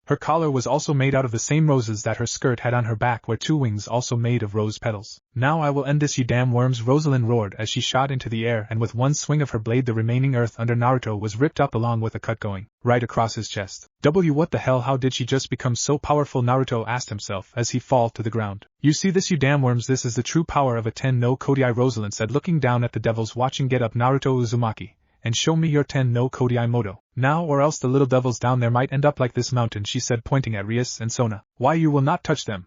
Her collar was also made out of the same roses that her skirt had. On her back were 2 wings also made of rose petals. Now I will end this, you damn worms, Rosalind roared as she shot into the air, and with 1 swing of her blade the remaining earth under Naruto was ripped up along with a cut going right across his chest. What the hell, how did she just become so powerful? Naruto asked himself as he fell to the ground. You see this, you damn worms, this is the true power of a Ten no Kodai, Rosalind said, looking down at the devils watching. Get up, Naruto Uzumaki, and show me your Ten no Kodai Moto. Now or else the little devils down there might end up like this mountain, she said, pointing at Rias and Sona. Why, you will not touch them,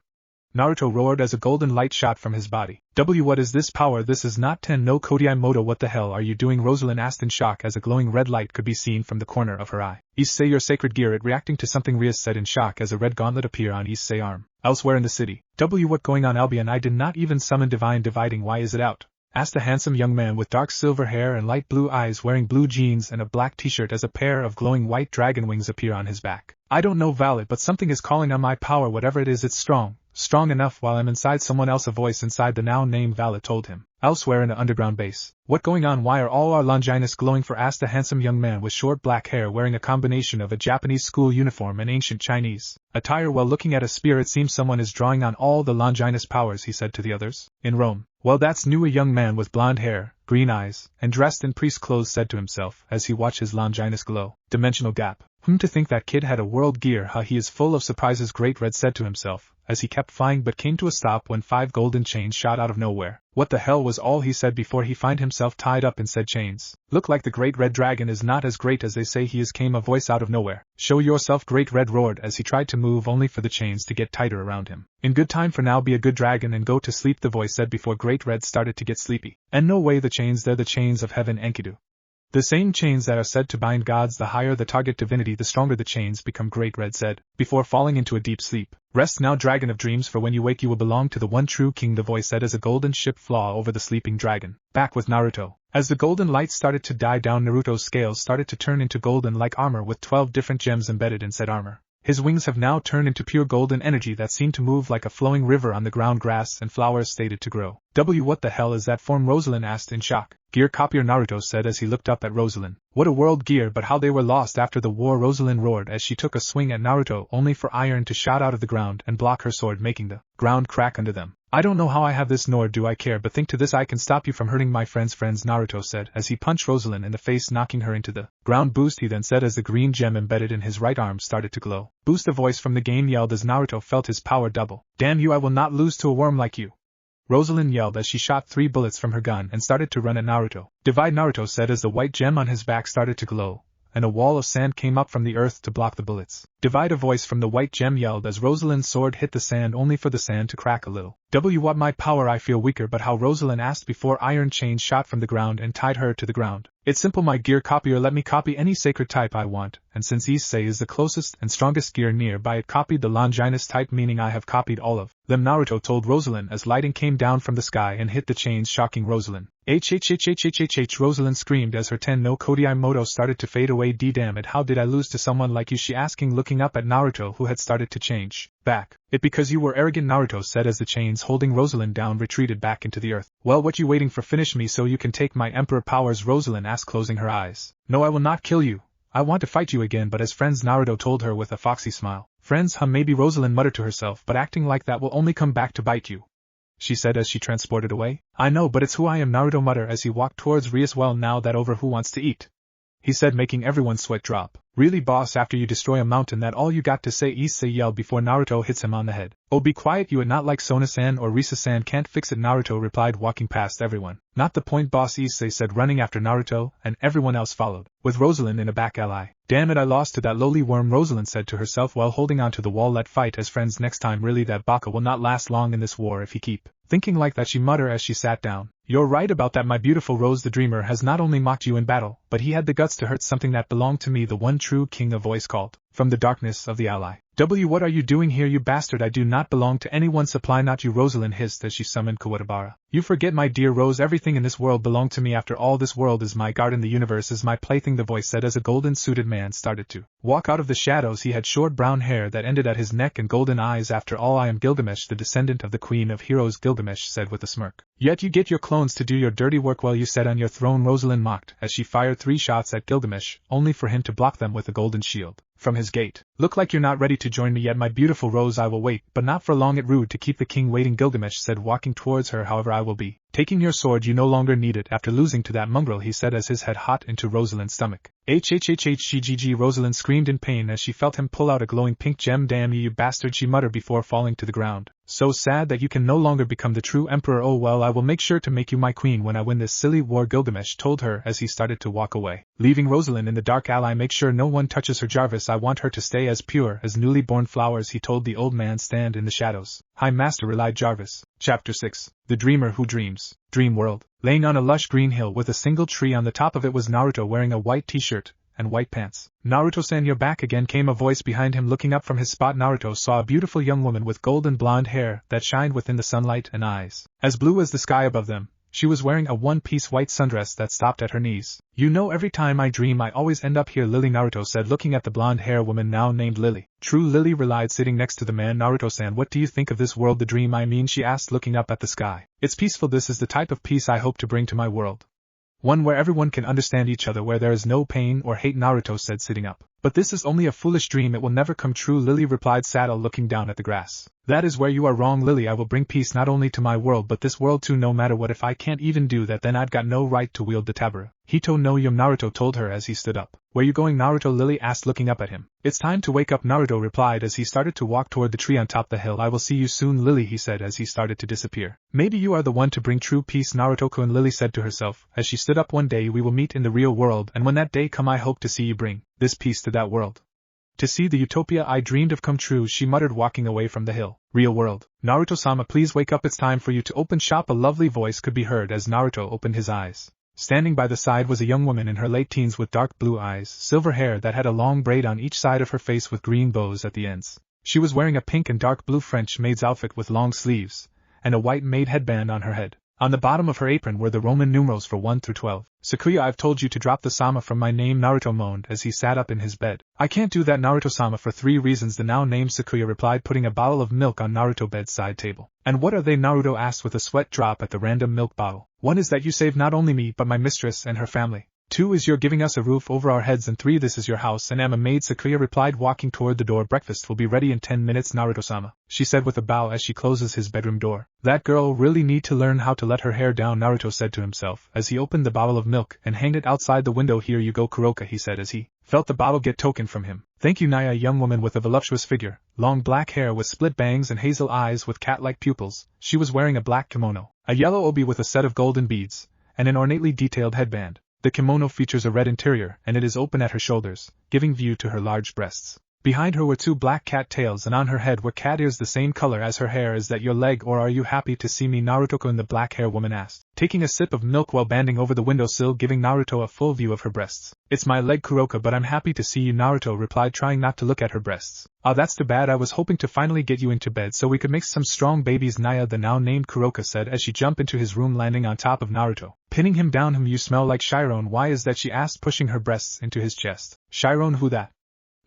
Naruto roared as a golden light shot from his body. What is this power? This is not Ten no Kodai Moto. What the hell are you doing? Rosalind asked in shock as a glowing red light could be seen from the corner of her eye. Issei, your sacred gear, it reacting to something, Rias said in shock as a red gauntlet appeared on Issei's arm. Elsewhere in the city. What going on, Albion? I did not even summon divine dividing, why is it out? Asked a handsome young man with dark silver hair and light blue eyes, wearing blue jeans and a black t-shirt as a pair of glowing white dragon wings appear on his back. I don't know, Valet, but something is calling on my power. Whatever it is, it's strong enough while I'm inside someone else. A voice inside the now named Valet told him. Elsewhere in an underground base. What going on? Why are all our Longinus glowing for? Asked a handsome young man with short black hair wearing a combination of a Japanese school uniform and ancient Chinese attire. While looking at a spear, it seems someone is drawing on all the Longinus powers, he said to the others. In Rome. Well, that's new. A young man with blonde hair, green eyes, and dressed in priest clothes said to himself as he watched his Longinus glow. Dimensional gap. To think that kid had a world gear, how he is full of surprises, Great Red said to himself, as he kept flying but came to a stop when 5 golden chains shot out of nowhere. What the hell was all he said before he find himself tied up in said chains. Look like the Great Red Dragon is not as great as they say he is, came a voice out of nowhere. Show yourself, Great Red roared as he tried to move only for the chains to get tighter around him. In good time for now, be a good dragon and go to sleep, the voice said before Great Red started to get sleepy. And no way, the chains, they're the chains of heaven, Enkidu. The same chains that are said to bind gods. The higher the target divinity, the stronger the chains become, Great Red said, before falling into a deep sleep. Rest now, dragon of dreams, for when you wake you will belong to the one true king, the voice said as a golden ship flew over the sleeping dragon. Back with Naruto. As the golden light started to die down, Naruto's scales started to turn into golden-like armor with 12 different gems embedded in said armor. His wings have now turned into pure golden energy that seemed to move like a flowing river on the ground. Grass and flowers stated to grow. What the hell is that form? Rosalind asked in shock. Gear copier, Naruto said as he looked up at Rosalind. What a world gear, but how they were lost after the war, Rosalind roared as she took a swing at Naruto, only for iron to shoot out of the ground and block her sword, making the ground crack under them. I don't know how I have this, nor do I care, but think to this, I can stop you from hurting my friends, Naruto said as he punched Rosalind in the face, knocking her into the ground. Boost, he then said as the green gem embedded in his right arm started to glow. Boost, a voice from the game yelled as Naruto felt his power double. Damn you, I will not lose to a worm like you, Rosalind yelled as she shot 3 bullets from her gun and started to run at Naruto. Divide, Naruto said as the white gem on his back started to glow, and a wall of sand came up from the earth to block the bullets. Divide, a voice from the white gem yelled as Rosalind's sword hit the sand, only for the sand to crack a little. What my power, I feel weaker, but how? Rosalind asked before iron chains shot from the ground and tied her to the ground. It's simple, my gear copier, let me copy any sacred type I want, and since Issei is the closest and strongest gear nearby, it copied the Longinus type, meaning I have copied all of them, Naruto told Rosalind as lightning came down from the sky and hit the chains, shocking Rosalind. Rosalind screamed as her ten no Kodai Moto started to fade away. Damn it, how did I lose to someone like you, she asking, looking up at Naruto who had started to change back. It because you were arrogant, Naruto said as the chains holding Rosalind down retreated back into the earth. Well, what you waiting for? Finish me so you can take my emperor powers, Rosalind asked, closing her eyes. No, I will not kill you. I want to fight you again, but as friends, Naruto told her with a foxy smile. Friends, maybe, Rosalind muttered to herself, but acting like that will only come back to bite you, she said as she transported away. I know, but it's who I am, Naruto muttered as he walked towards Rias. Well, now that over, who wants to eat? He said, making everyone's sweat drop. Really, boss, after you destroy a mountain, that all you got to say? Issei yelled before Naruto hits him on the head. Oh, be quiet, you, it not like Sona-san or Risa-san can't fix it, Naruto replied, walking past everyone. Not the point, boss, Issei said, running after Naruto, and everyone else followed, with Rosalind in a back alley. Damn it, I lost to that lowly worm, Rosalind said to herself while holding onto the wall. Let fight as friends next time. Really, that Baka will not last long in this war if he keep thinking like that, she muttered as she sat down. You're right about that, my beautiful Rose. The dreamer has not only mocked you in battle, but he had the guts to hurt something that belonged to me, the one true king, a voice called from the darkness of the alley. What are you doing here, you bastard? I do not belong to anyone, supply not you, Rosalind hissed as she summoned Kawatabara. You forget, my dear Rose, everything in this world belonged to me. After all, this world is my garden, the universe is my plaything, the voice said as a golden-suited man started to walk out of the shadows. He had short brown hair that ended at his neck and golden eyes. After all, I am Gilgamesh, the descendant of the Queen of Heroes, Gilgamesh said with a smirk. Yet you get your clones to do your dirty work while you sat on your throne, Rosalind mocked as she fired 3 shots at Gilgamesh, only for him to block them with a golden shield from his gate. Look like you're not ready to join me yet, my beautiful Rose. I will wait, but not for long. It rude to keep the king waiting, Gilgamesh said, walking towards her. However, I will be taking your sword, you no longer need it after losing to that mongrel, he said as his head hot into Rosalind's stomach. Rosalind screamed in pain as she felt him pull out a glowing pink gem. Damn you, you bastard, she muttered before falling to the ground. So sad that you can no longer become the true emperor. Oh well, I will make sure to make you my queen when I win this silly war, Gilgamesh told her as he started to walk away, leaving Rosalind in the dark alley. Make sure no one touches her, Jarvis. I want her to stay as pure as newly born flowers, he told the old man. Stand in the shadows, High Master, relied Jarvis. Chapter 6. The Dreamer Who Dreams. Dream World. Laying on a lush green hill with a single tree on the top of it was Naruto, wearing a white t-shirt and white pants. Naruto-san, you're back again, came a voice behind him. Looking up from his spot, Naruto saw a beautiful young woman with golden blonde hair that shined within the sunlight and eyes as blue as the sky above them. She was wearing a one-piece white sundress that stopped at her knees. You know, every time I dream I always end up here, Lily, Naruto said, looking at the blonde-hair woman now named Lily. True, Lily relied, sitting next to the man. Naruto-san, what do you think of this world? The dream I mean, she asked, looking up at the sky. It's peaceful. This is the type of peace I hope to bring to my world. One where everyone can understand each other, where there is no pain or hate, Naruto said, sitting up. But this is only a foolish dream, it will never come true, Lily replied, sad looking down at the grass. That is where you are wrong, Lily. I will bring peace not only to my world but this world too, no matter what. If I can't even do that, then I've got no right to wield the tabara. Hito no Yum, Naruto told her as he stood up. Where you going, Naruto? Lily asked, looking up at him. It's time to wake up, Naruto replied as he started to walk toward the tree on top the hill. I will see you soon, Lily, he said as he started to disappear. Maybe you are the one to bring true peace, Naruto-kun, Lily said to herself as she stood up. One day we will meet in the real world, and when that day come I hope to see you bring this peace to that world. To see the utopia I dreamed of come true, she muttered, walking away from the hill. Real world. Naruto-sama, please wake up, it's time for you to open shop. A lovely voice could be heard as Naruto opened his eyes. Standing by the side was a young woman in her late teens with dark blue eyes, silver hair that had a long braid on each side of her face with green bows at the ends. She was wearing a pink and dark blue French maid's outfit with long sleeves, and a white maid headband on her head. On the bottom of her apron were the Roman numerals for 1 through 12. Sakuya, I've told you to drop the sama from my name, Naruto moaned as he sat up in his bed. I can't do that, Naruto-sama, for 3 reasons, the now named Sakuya replied, putting a bottle of milk on Naruto's bedside table. And what are they, Naruto asked with a sweat drop at the random milk bottle. 1 is that you saved not only me but my mistress and her family. 2 is you're giving us a roof over our heads, and 3 this is your house and am a maid, Sakuya replied, walking toward the door. Breakfast will be ready in 10 minutes, Naruto-sama, she said with a bow as she closes his bedroom door. That girl really need to learn how to let her hair down, Naruto said to himself as he opened the bottle of milk and hanged it outside the window. Here you go, Kuroka, he said as he felt the bottle get taken from him. Thank you, Naya. A young woman with a voluptuous figure, long black hair with split bangs and hazel eyes with cat-like pupils. She was wearing a black kimono, a yellow obi with a set of golden beads, and an ornately detailed headband. The kimono features a red interior and it is open at her shoulders, giving view to her large breasts. Behind her were 2 black cat tails and on her head were cat ears the same color as her hair. Is that your leg, or are you happy to see me, Naruto-kun? The black-haired woman asked, taking a sip of milk while bending over the windowsill, giving Naruto a full view of her breasts. It's my leg, Kuroka, but I'm happy to see you, Naruto replied, trying not to look at her breasts. Oh, that's too bad. I was hoping to finally get you into bed so we could make some strong babies, Naya, the now named Kuroka said as she jumped into his room, landing on top of Naruto, pinning him down. You smell like Chiron. Why is that, she asked, pushing her breasts into his chest. Chiron, who that?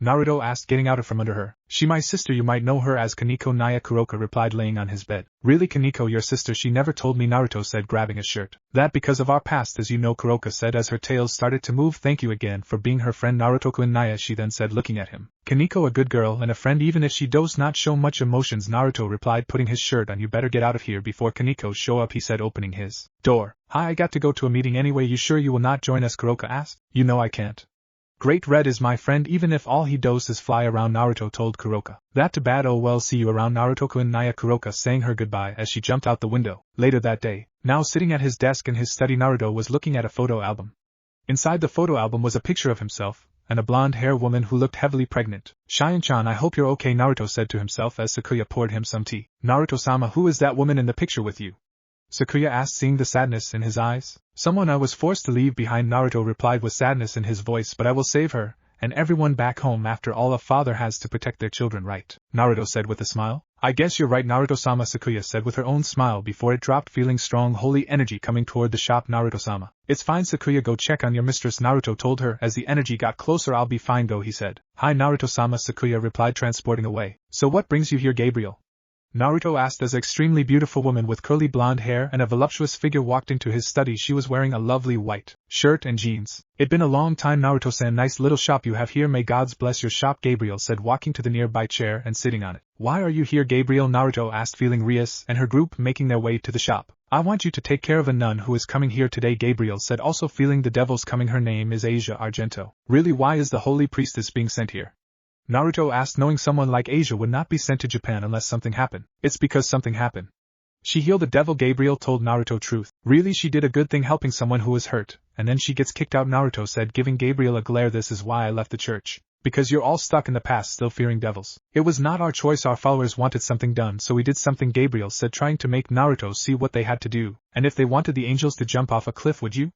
Naruto asked, getting out from under her. She my sister, you might know her as Kaneko, Naya, Kuroka replied, laying on his bed. Really, Kaneko, your sister? She never told me, Naruto said, grabbing his shirt. That because of our past, as you know, Kuroka said as her tails started to move. Thank you again for being her friend, Naruto-kun, Naya, she then said, looking at him. Kaneko, a good girl and a friend even if she does not show much emotions, Naruto replied, putting his shirt on. You better get out of here before Kaneko show up, he said, opening his door. Hi, I got to go to a meeting anyway. You sure you will not join us, Kuroka asked. You know I can't. Great Red is my friend even if all he does is fly around, Naruto told Kuroka. That too bad. Oh well, see you around, Naruto-kun, Naya, Kuroka saying her goodbye as she jumped out the window. Later that day, now sitting at his desk in his study, Naruto was looking at a photo album. Inside the photo album was a picture of himself and a blonde-haired woman who looked heavily pregnant. Chien-chan, I hope you're okay, Naruto said to himself as Sakuya poured him some tea. Naruto-sama, who is that woman in the picture with you? Sakuya asked, seeing the sadness in his eyes. Someone I was forced to leave behind, Naruto replied with sadness in his voice, but I will save her and everyone back home. After all, a father has to protect their children, right? Naruto said with a smile. I guess you're right, Naruto-sama, Sakuya said with her own smile before it dropped, feeling strong holy energy coming toward the shop. Naruto-sama. It's fine, Sakuya, go check on your mistress, Naruto told her as the energy got closer. I'll be fine, go, he said. Hi, Naruto-sama, Sakuya replied, transporting away. So what brings you here, Gabriel? Naruto asked as an extremely beautiful woman with curly blonde hair and a voluptuous figure walked into his study. She was wearing a lovely white shirt and jeans. It'd been a long time, Naruto-san. Nice little shop you have here. May gods bless your shop, Gabriel said, walking to the nearby chair and sitting on it. Why are you here, Gabriel? Naruto asked, feeling Rias and her group making their way to the shop. I want you to take care of a nun who is coming here today, Gabriel said, also feeling the devil's coming. Her name is Asia Argento. Really, why is the holy priestess being sent here? Naruto asked, knowing someone like Asia would not be sent to Japan unless something happened. It's because something happened. She healed the devil, Gabriel told Naruto. Truth. Really, she did a good thing helping someone who was hurt, and then she gets kicked out, Naruto said, giving Gabriel a glare. This is why I left the church. Because you're all stuck in the past, still fearing devils. It was not our choice, our followers wanted something done, so we did something, Gabriel said, trying to make Naruto see what they had to do. And if they wanted the angels to jump off a cliff, would you?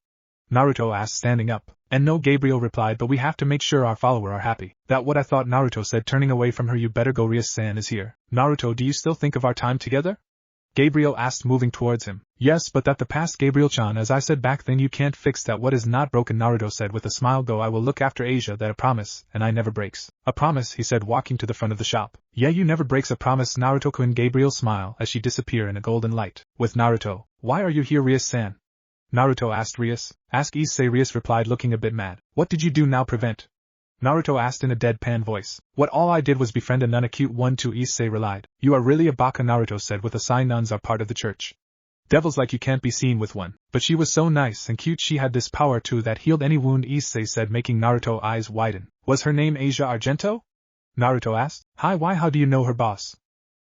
Naruto asked, standing up. And no, Gabriel replied, but we have to make sure our follower are happy. That what I thought, Naruto said, turning away from her. You better go, Rias-san is here. Naruto, do you still think of our time together? Gabriel asked, moving towards him. Yes, but that the past, Gabriel-chan, as I said back then, you can't fix that. What is not broken, Naruto said with a smile. Go, I will look after Asia. That a promise, and I never breaks. A promise, he said, walking to the front of the shop. Yeah, you never breaks a promise, Naruto-kun. Gabriel smiled as she disappeared in a golden light. With Naruto. Why are you here, Rias-san? Naruto asked Rias. Ask Issei, Rias replied, looking a bit mad. What did you do now? Prevent Naruto asked in a deadpan voice. What all I did was befriend a nun, a cute one too, Issei relied. You are really a baka, Naruto said with a sigh. Nuns are part of the church. Devils like you can't be seen with one. But she was so nice and cute, she had this power too that healed any wound, Issei said, making Naruto eyes widen. Was her name Asia Argento? Naruto asked. Hi, why, how do you know her, boss?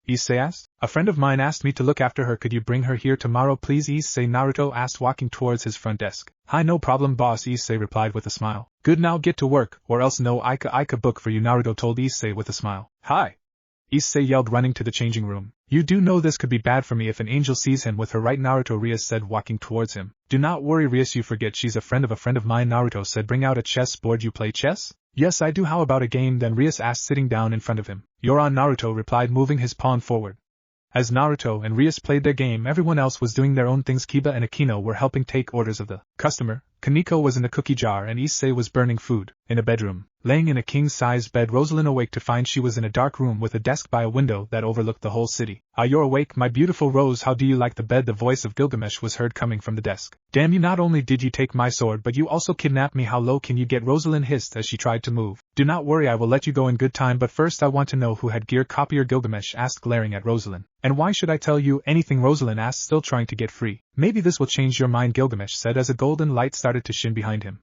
Issei asked. A friend of mine asked me to look after her. Could you bring her here tomorrow please, Issei? Naruto asked, walking towards his front desk. Hi, no problem boss, Issei replied with a smile. Good, now get to work, or else no Ika book for you, Naruto told Issei with a smile. Hi! Issei yelled, running to the changing room. You do know this could be bad for me if an angel sees him with her, right, Naruto? Rias said, walking towards him. Do not worry, Rias, you forget she's a friend of mine, Naruto said. Bring out a chess board. You play chess? Yes, I do. How about a game then? Rias asked, sitting down in front of him. You're on, Naruto replied, moving his pawn forward. As Naruto and Rias played their game, everyone else was doing their own things. Kiba and Akino were helping take orders of the customer. Kaneko was in the cookie jar and Issei was burning food. In a bedroom, laying in a king-sized bed, Rosalind awake to find she was in a dark room with a desk by a window that overlooked the whole city. Ah, you're awake, my beautiful Rose, how do you like the bed? The voice of Gilgamesh was heard coming from the desk. Damn you, not only did you take my sword but you also kidnapped me. How low can you get? Rosalind hissed as she tried to move. Do not worry, I will let you go in good time, but first I want to know who had gear. Copier, Gilgamesh asked, glaring at Rosalind. And why should I tell you anything? Rosalind asked, still trying to get free. Maybe this will change your mind, Gilgamesh said as a golden light started to shine behind him.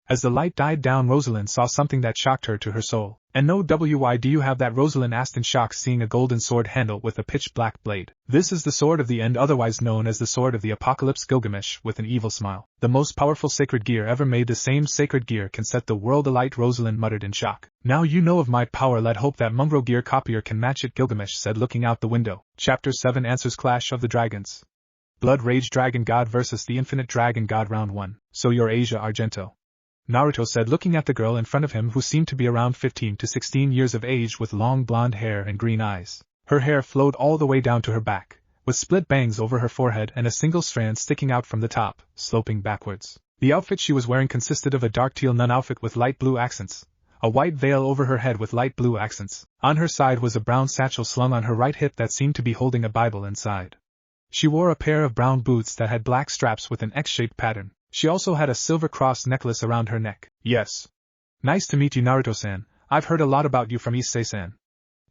As the light died down, Rosalind saw something that shocked her to her soul. And no, why do you have that? Rosalind asked in shock, seeing a golden sword handle with a pitch-black blade. This is the sword of the end, otherwise known as the sword of the apocalypse. Gilgamesh, with an evil smile. The most powerful sacred gear ever made. The same sacred gear can set the world alight, Rosalind muttered in shock. Now you know of my power, let hope that Mungro gear copier can match it, Gilgamesh said, looking out the window. Chapter 7 Answers. Clash of the Dragons. Blood Rage Dragon God vs. the Infinite Dragon God. Round 1. So you're Asia Argento? Naruto said, looking at the girl in front of him, who seemed to be around 15 to 16 years of age, with long blonde hair and green eyes. Her hair flowed all the way down to her back, with split bangs over her forehead and a single strand sticking out from the top, sloping backwards. The outfit she was wearing consisted of a dark teal nun outfit with light blue accents, a white veil over her head with light blue accents. On her side was a brown satchel slung on her right hip that seemed to be holding a Bible inside. She wore a pair of brown boots that had black straps with an X-shaped pattern. She also had a silver cross necklace around her neck. Yes. Nice to meet you, Naruto-san. I've heard a lot about you from Issei-san.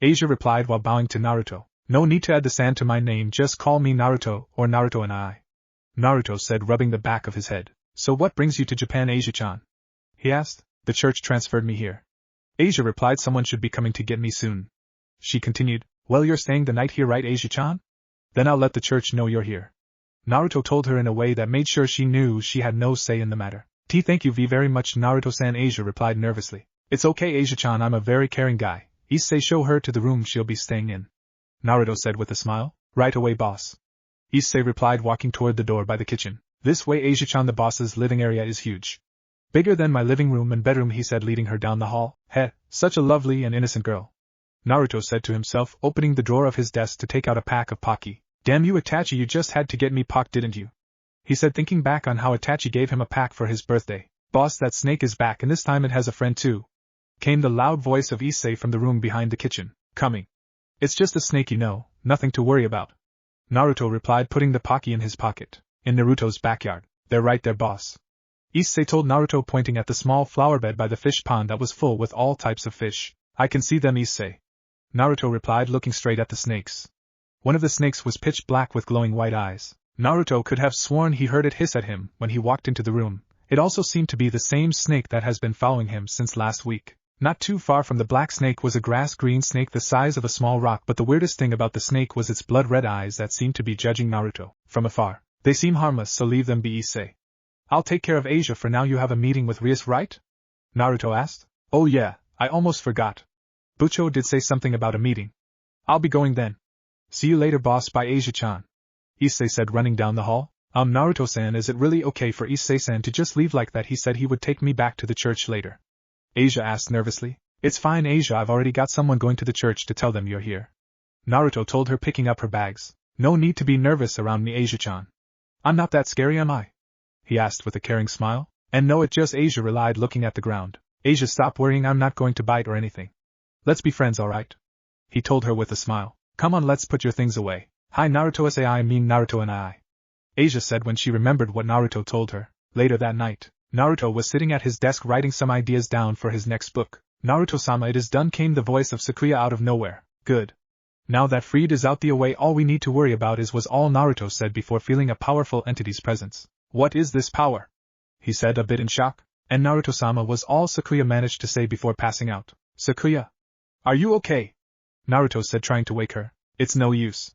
Asia replied while bowing to Naruto. No need to add the san to my name, just call me Naruto, or Naruto and I. Naruto said, rubbing the back of his head. So what brings you to Japan, Asia-chan? He asked. The church transferred me here. Asia replied, someone should be coming to get me soon. She continued, well, you're staying the night here, right, Asia-chan? Then I'll let the church know you're here. Naruto told her in a way that made sure she knew she had no say in the matter. Thank you very much, Naruto-san, Asia replied nervously. It's okay, Asia-chan, I'm a very caring guy. Issei, show her to the room she'll be staying in. Naruto said with a smile. Right away, boss. Issei replied, walking toward the door by the kitchen. This way, Asia-chan, the boss's living area is huge. Bigger than my living room and bedroom, he said, leading her down the hall. Such a lovely and innocent girl. Naruto said to himself, opening the drawer of his desk to take out a pack of Pocky. Damn you, Itachi, you just had to get me Pock, didn't you? He said, thinking back on how Itachi gave him a pack for his birthday. Boss, that snake is back, and this time it has a friend too. Came the loud voice of Issei from the room behind the kitchen. Coming. It's just a snake, you know, nothing to worry about. Naruto replied, putting the Pocky in his pocket. In Naruto's backyard. They're right there, boss. Issei told Naruto, pointing at the small flower bed by the fish pond that was full with all types of fish. I can see them, Issei. Naruto replied, looking straight at the snakes. One of the snakes was pitch black with glowing white eyes. Naruto could have sworn he heard it hiss at him when he walked into the room. It also seemed to be the same snake that has been following him since last week. Not too far from the black snake was a grass-green snake the size of a small rock, but the weirdest thing about the snake was its blood-red eyes that seemed to be judging Naruto from afar. They seem harmless, so leave them be, Issei. I'll take care of Asia for now. You have a meeting with Rias, right? Naruto asked. Oh yeah, I almost forgot. Bucho did say something about a meeting. I'll be going then. See you later, boss. Bye, Asia-chan. Issei said, running down the hall. Naruto-san, is it really okay for Issei-san to just leave like that? He said he would take me back to the church later. Asia asked nervously. It's fine, Asia, I've already got someone going to the church to tell them you're here. Naruto told her, picking up her bags. No need to be nervous around me, Asia-chan. I'm not that scary, am I? He asked with a caring smile. And no, it just, Asia relied, looking at the ground. Asia, stop worrying, I'm not going to bite or anything. Let's be friends, alright? He told her with a smile. Come on, let's put your things away. Hi, Naruto-san, I mean Naruto and I. Asia said when she remembered what Naruto told her. Later that night, Naruto was sitting at his desk writing some ideas down for his next book. Naruto-sama, it is done, came the voice of Sakuya out of nowhere. Good. Now that Freed is out the way, all we need to worry about was all Naruto said before feeling a powerful entity's presence. What is this power? He said, a bit in shock. And Naruto-sama was all Sakuya managed to say before passing out. Sakuya. Are you okay? Naruto said, trying to wake her. It's no use.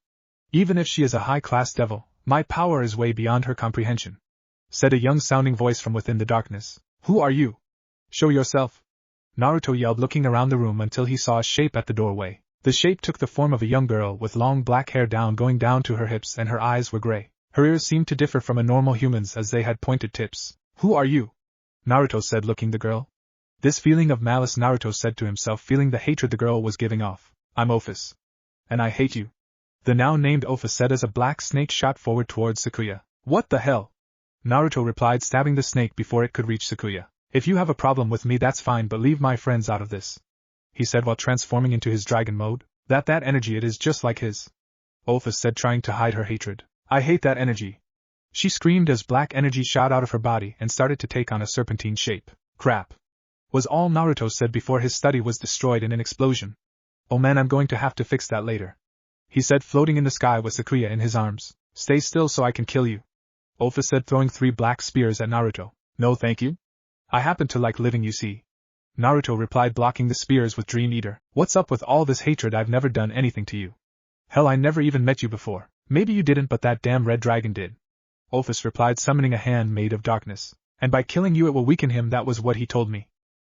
Even if she is a high-class devil, my power is way beyond her comprehension, said a young-sounding voice from within the darkness. Who are you? Show yourself. Naruto yelled, looking around the room until he saw a shape at the doorway. The shape took the form of a young girl with long black hair going down to her hips, and her eyes were gray. Her ears seemed to differ from a normal human's as they had pointed tips. Who are you? Naruto said, looking the girl. This feeling of malice, Naruto said to himself, feeling the hatred the girl was giving off. I'm Office. And I hate you. The now named Office said as a black snake shot forward towards Sakuya. What the hell? Naruto replied, stabbing the snake before it could reach Sakuya. If you have a problem with me, that's fine, but leave my friends out of this, he said while transforming into his dragon mode. That energy, it is just like his, Office said, trying to hide her hatred. I hate that energy, she screamed as black energy shot out of her body and started to take on a serpentine shape. Crap, was all Naruto said before his study was destroyed in an explosion. Oh man, I'm going to have to fix that later, he said, floating in the sky with Sakuya in his arms. Stay still so I can kill you, Office said, throwing 3 black spears at Naruto. No thank you. I happen to like living, you see, Naruto replied, blocking the spears with Dream Eater. What's up with all this hatred? I've never done anything to you. Hell, I never even met you before. Maybe you didn't, but that damn red dragon did, Office replied, summoning a hand made of darkness. And by killing you it will weaken him, that was what he told me,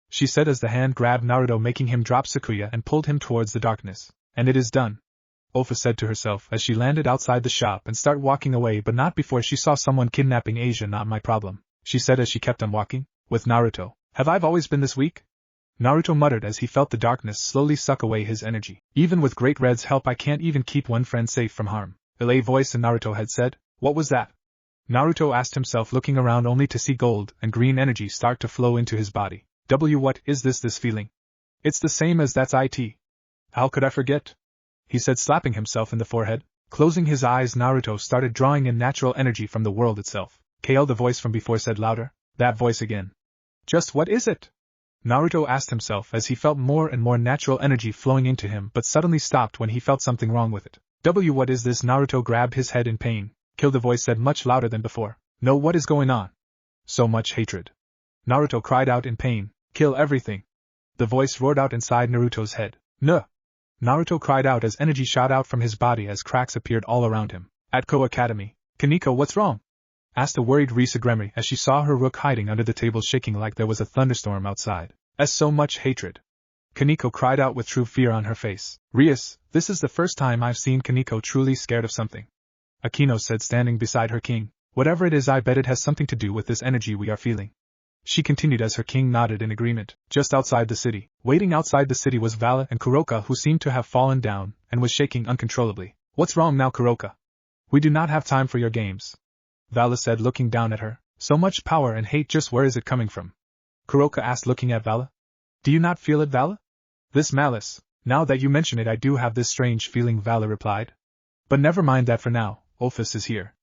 she said as the hand grabbed Naruto, making him drop Sakuya and pulled him towards the darkness. And it is done, Office said to herself as she landed outside the shop and started walking away, but not before she saw someone kidnapping Asia. Not my problem, she said as she kept on walking. With Naruto. Have I always been this weak? Naruto muttered as he felt the darkness slowly suck away his energy. Even with Great Red's help I can't even keep one friend safe from harm, a voice in Naruto had said. What was that? Naruto asked himself, looking around only to see gold and green energy start to flow into his body. What is this feeling? It's the same as that's it. How could I forget? He said, slapping himself in the forehead. Closing his eyes, Naruto started drawing in natural energy from the world itself. KL, the voice from before said louder. That voice again. Just what is it? Naruto asked himself as he felt more and more natural energy flowing into him, but suddenly stopped when he felt something wrong with it. What is this? Naruto grabbed his head in pain. Kill, the voice said much louder than before. No, what is going on? So much hatred. Naruto cried out in pain. Kill everything. The voice roared out inside Naruto's head. No. Naruto cried out as energy shot out from his body as cracks appeared all around him. At Ko Academy. Kaneko, what's wrong? Asked a worried Risa Gremry as she saw her rook hiding under the table, shaking like there was a thunderstorm outside. As so much hatred. Kaneko cried out with true fear on her face. Rias, this is the first time I've seen Kaneko truly scared of something, Akino said, standing beside her king. Whatever it is, I bet it has something to do with this energy we are feeling, she continued as her king nodded in agreement. Just outside the city, waiting outside the city was Vala and Kuroka, who seemed to have fallen down and was shaking uncontrollably. What's wrong now, Kuroka? We do not have time for your games, Vala said, looking down at her. So much power and hate, just where is it coming from? Kuroka asked, looking at Vala. Do you not feel it, Vala? This malice. Now that you mention it, I do have this strange feeling, Vala replied. But never mind that for now, Office is here,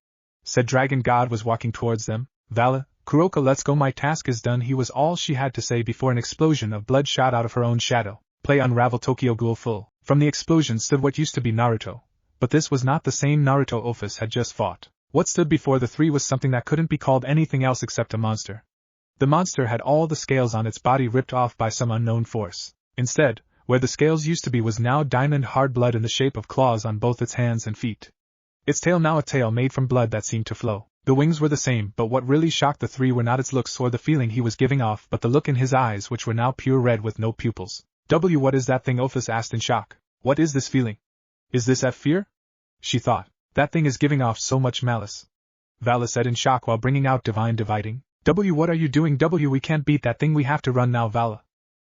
said Dragon God was walking towards them. Vala, Kuroka, let's go, my task is done. He was all she had to say before an explosion of blood shot out of her own shadow. Play Unravel Tokyo Ghoul full. From the explosion stood what used to be Naruto. But this was not the same Naruto Office had just fought. What stood before the three was something that couldn't be called anything else except a monster. The monster had all the scales on its body ripped off by some unknown force. Instead, where the scales used to be was now diamond hard blood in the shape of claws on both its hands and feet. Its tail now a tail made from blood that seemed to flow. The wings were the same, but what really shocked the three were not its looks or the feeling he was giving off, but the look in his eyes, which were now pure red with no pupils. What is that thing? Office asked in shock. What is this feeling? Is this at fear? She thought. That thing is giving off so much malice, Vala said in shock while bringing out Divine Dividing. What are you doing? We can't beat that thing, we have to run now, Vala.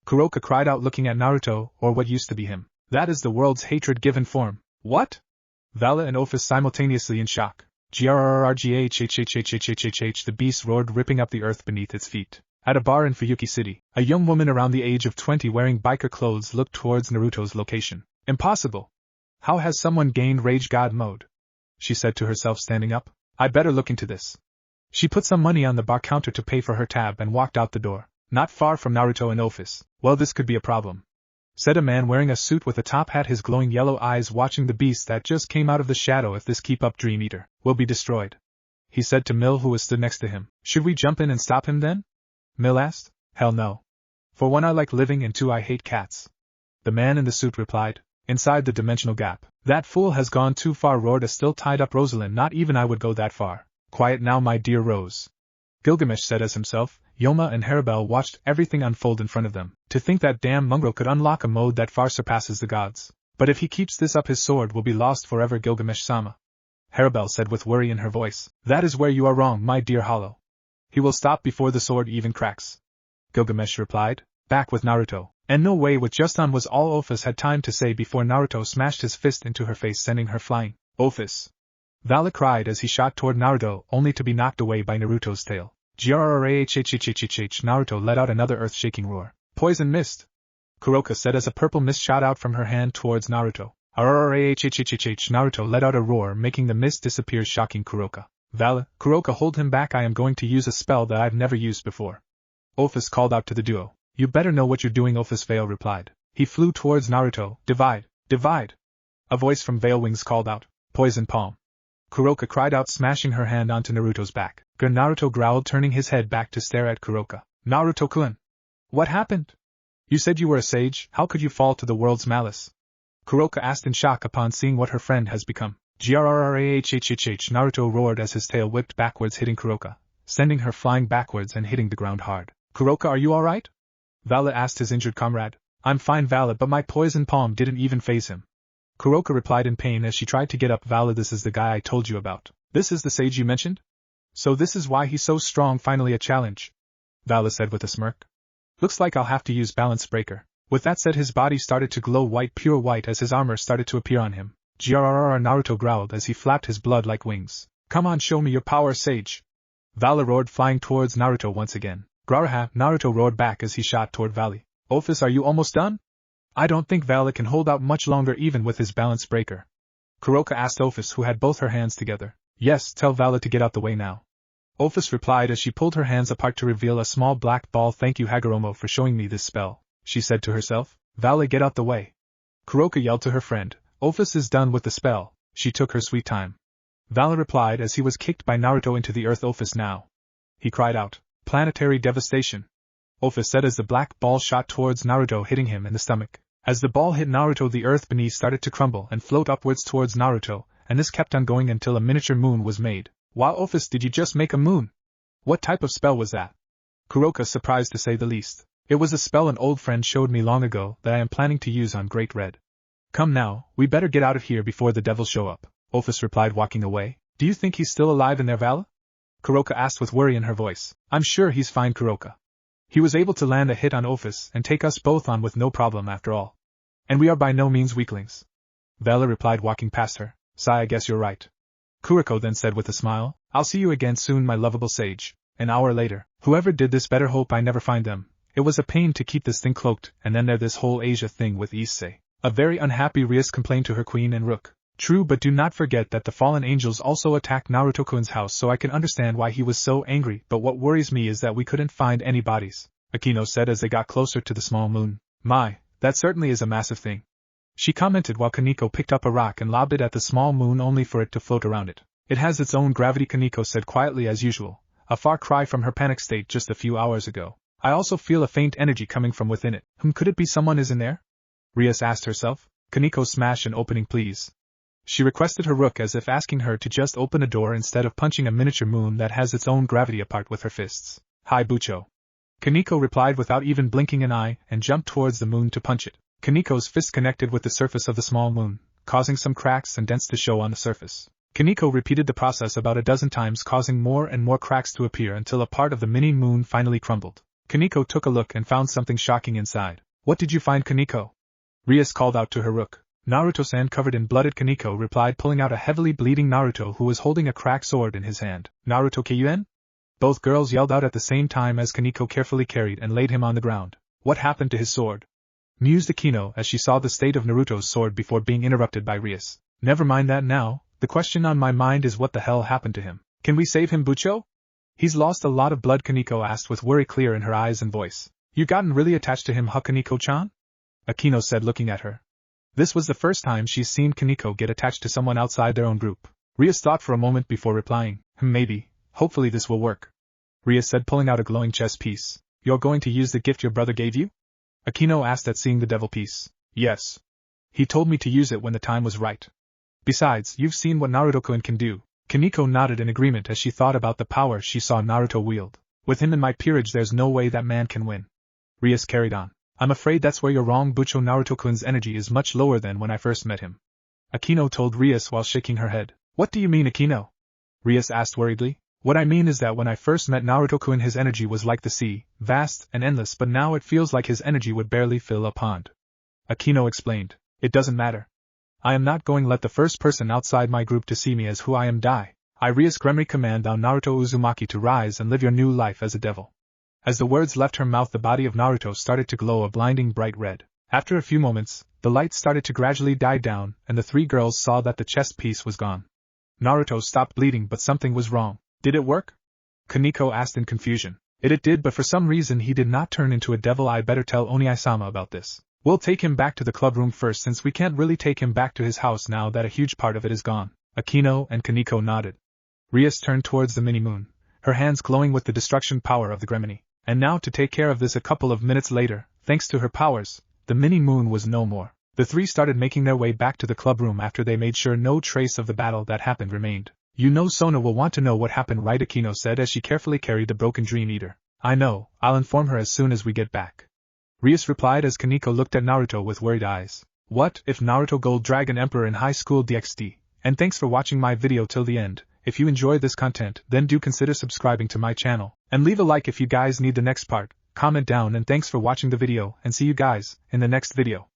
Kuroka cried out, looking at Naruto, or what used to be him. That is the world's hatred given form. What? Vala and Office simultaneously in shock. Grrrrghhhhhhhhh, the beast roared, ripping up the earth beneath its feet. At a bar in Fuyuki City, a young woman around the age of 20 wearing biker clothes looked towards Naruto's location. Impossible! How has someone gained Rage God mode? She said to herself, standing up. I better look into this. She put some money on the bar counter to pay for her tab and walked out the door. Not far from Naruto and office. Well, this could be a problem, said a man wearing a suit with a top hat, his glowing yellow eyes watching the beast that just came out of the shadow. If this keep up, Dream Eater will be destroyed, he said to Mill, who was stood next to him. Should we jump in and stop him then? Mill asked. Hell no. For one, I like living, and two, I hate cats, the man in the suit replied. Inside the dimensional gap. That fool has gone too far, roared a still tied up Rosalind. Not even I would go that far. Quiet now, my dear Rose, Gilgamesh said as himself, Yoma and Harabel watched everything unfold in front of them. To think that damn mongrel could unlock a mode that far surpasses the gods. But if he keeps this up, his sword will be lost forever, Gilgamesh-sama, Harabel said with worry in her voice. That is where you are wrong, my dear Hollow. He will stop before the sword even cracks, Gilgamesh replied. Back with Naruto. And no way, with just on was all Office had time to say before Naruto smashed his fist into her face, sending her flying. Office! Vala cried as he shot toward Naruto, only to be knocked away by Naruto's tail. Grrrrhhhhhhh! Naruto let out another earth-shaking roar. Poison mist! Kuroka said as a purple mist shot out from her hand towards Naruto. Rrrrhhhhhh! Naruto let out a roar, making the mist disappear, shocking Kuroka. Vala, Kuroka, hold him back, I am going to use a spell that I've never used before, Office called out to the duo. You better know what you're doing, Office. Vale replied. He flew towards Naruto. Divide! Divide! A voice from Veil Wings called out. Poison palm! Kuroka cried out, smashing her hand onto Naruto's back. Naruto growled, turning his head back to stare at Kuroka. Naruto-kun! What happened? You said you were a sage, how could you fall to the world's malice? Kuroka asked in shock upon seeing what her friend has become. Grrrrhhhhh! Naruto roared as his tail whipped backwards, hitting Kuroka, sending her flying backwards and hitting the ground hard. Kuroka, are you alright? Vala asked his injured comrade. I'm fine, Vala, but my poison palm didn't even faze him, Kuroka replied in pain as she tried to get up. Vala, this is the guy I told you about. This is the sage you mentioned? So this is why he's so strong. Finally a challenge, Vala said with a smirk. Looks like I'll have to use Balance Breaker. With that said, his body started to glow white, pure white, as his armor started to appear on him. Grrrr! Naruto growled as he flapped his blood like wings. Come on, show me your power, sage! Vala roared, flying towards Naruto once again. Grrrr! Naruto roared back as he shot toward Valley. Office, are you almost done? I don't think Vala can hold out much longer even with his Balance Breaker, Kuroka asked Office, who had both her hands together. Yes, tell Vala to get out the way now, Office replied as she pulled her hands apart to reveal a small black ball. Thank you, Hagoromo, for showing me this spell, she said to herself. Vala, get out the way, Kuroka yelled to her friend. Office is done with the spell, she took her sweet time, Vala replied as he was kicked by Naruto into the earth. Office now, he cried out. Planetary devastation, Office said as the black ball shot towards Naruto, hitting him in the stomach. As the ball hit Naruto, the earth beneath started to crumble and float upwards towards Naruto, and this kept on going until a miniature moon was made. Wow, Office, did you just make a moon? What type of spell was that? Kuroka, surprised to say the least. It was a spell an old friend showed me long ago that I am planning to use on Great Red. Come now, we better get out of here before the devils show up, Office replied, walking away. Do you think he's still alive in there, Vala? Kuroka asked with worry in her voice. I'm sure he's fine, Kuroka. He was able to land a hit on Office and take us both on with no problem after all. And we are by no means weaklings, Vala replied, walking past her. Sigh, I guess you're right. Kuriko then said with a smile. I'll see you again soon, my lovable sage. An hour later. Whoever did this better hope I never find them. It was a pain to keep this thing cloaked, and then there's this whole Asia thing with Issei. A very unhappy Rias complained to her queen and Rook. True, but do not forget that the fallen angels also attacked Naruto-kun's house, so I can understand why he was so angry, but what worries me is that we couldn't find any bodies, Akino said as they got closer to the small moon. My, that certainly is a massive thing, she commented while Kaneko picked up a rock and lobbed it at the small moon only for it to float around it. It has its own gravity, Kaneko said quietly as usual, a far cry from her panic state just a few hours ago. I also feel a faint energy coming from within it. Could it be someone is in there? Rias asked herself. Kaneko, smash an opening please, she requested her Rook, as if asking her to just open a door instead of punching a miniature moon that has its own gravity apart with her fists. Hi, Bucho. Kaneko replied without even blinking an eye and jumped towards the moon to punch it. Kaneko's fist connected with the surface of the small moon, causing some cracks and dents to show on the surface. Kaneko repeated the process about a dozen times, causing more and more cracks to appear until a part of the mini moon finally crumbled. Kaneko took a look and found something shocking inside. What did you find, Kaneko? Rias called out to her Rook. Naruto-san, covered in blooded, Kaneko replied, pulling out a heavily bleeding Naruto who was holding a cracked sword in his hand. Naruto Kyuen? Both girls yelled out at the same time as Kaneko carefully carried and laid him on the ground. What happened to his sword? Mused Akino as she saw the state of Naruto's sword before being interrupted by Rias. Never mind that now, the question on my mind is what the hell happened to him. Can we save him, Bucho? He's lost a lot of blood, Kaneko asked with worry clear in her eyes and voice. You gotten really attached to him, huh, Kaneko-chan? Akino said, looking at her. This was the first time she's seen Kaneko get attached to someone outside their own group. Rias thought for a moment before replying. Maybe. Hopefully this will work. Rias said, pulling out a glowing chess piece. You're going to use the gift your brother gave you? Akino asked at seeing the devil piece. Yes. He told me to use it when the time was right. Besides, you've seen what Naruto-kun can do. Kaneko nodded in agreement as she thought about the power she saw Naruto wield. With him in my peerage, there's no way that man can win. Rias carried on. I'm afraid that's where you're wrong, Bucho. Naruto-kun's energy is much lower than when I first met him. Akino told Rias while shaking her head. What do you mean, Akino? Rias asked worriedly. What I mean is that when I first met Naruto-kun, his energy was like the sea, vast and endless, but now it feels like his energy would barely fill a pond. Akino explained. It doesn't matter. I am not going to let the first person outside my group to see me as who I am die. I Rias Gremry command thou Naruto Uzumaki to rise and live your new life as a devil. As the words left her mouth, the body of Naruto started to glow a blinding bright red. After a few moments, the light started to gradually die down, and the three girls saw that the chess piece was gone. Naruto stopped bleeding, but something was wrong. Did it work? Kaneko asked in confusion. It did, but for some reason he did not turn into a devil. I better tell Oni-sama about this. We'll take him back to the club room first, since we can't really take him back to his house now that a huge part of it is gone. Akino and Kaneko nodded. Rias turned towards the mini-moon, her hands glowing with the destruction power of the Gremlin. And now to take care of this. A couple of minutes later, thanks to her powers, the mini-moon was no more. The three started making their way back to the club room after they made sure no trace of the battle that happened remained. You know Sona will want to know what happened, right? Akino said as she carefully carried the broken Dream Eater. I know, I'll inform her as soon as we get back. Rias replied as Kaneko looked at Naruto with worried eyes. What if Naruto Gold Dragon Emperor in High School DxD? And thanks for watching my video till the end. If you enjoy this content, then do consider subscribing to my channel, and leave a like if you guys need the next part. Comment down, and thanks for watching the video, and see you guys in the next video.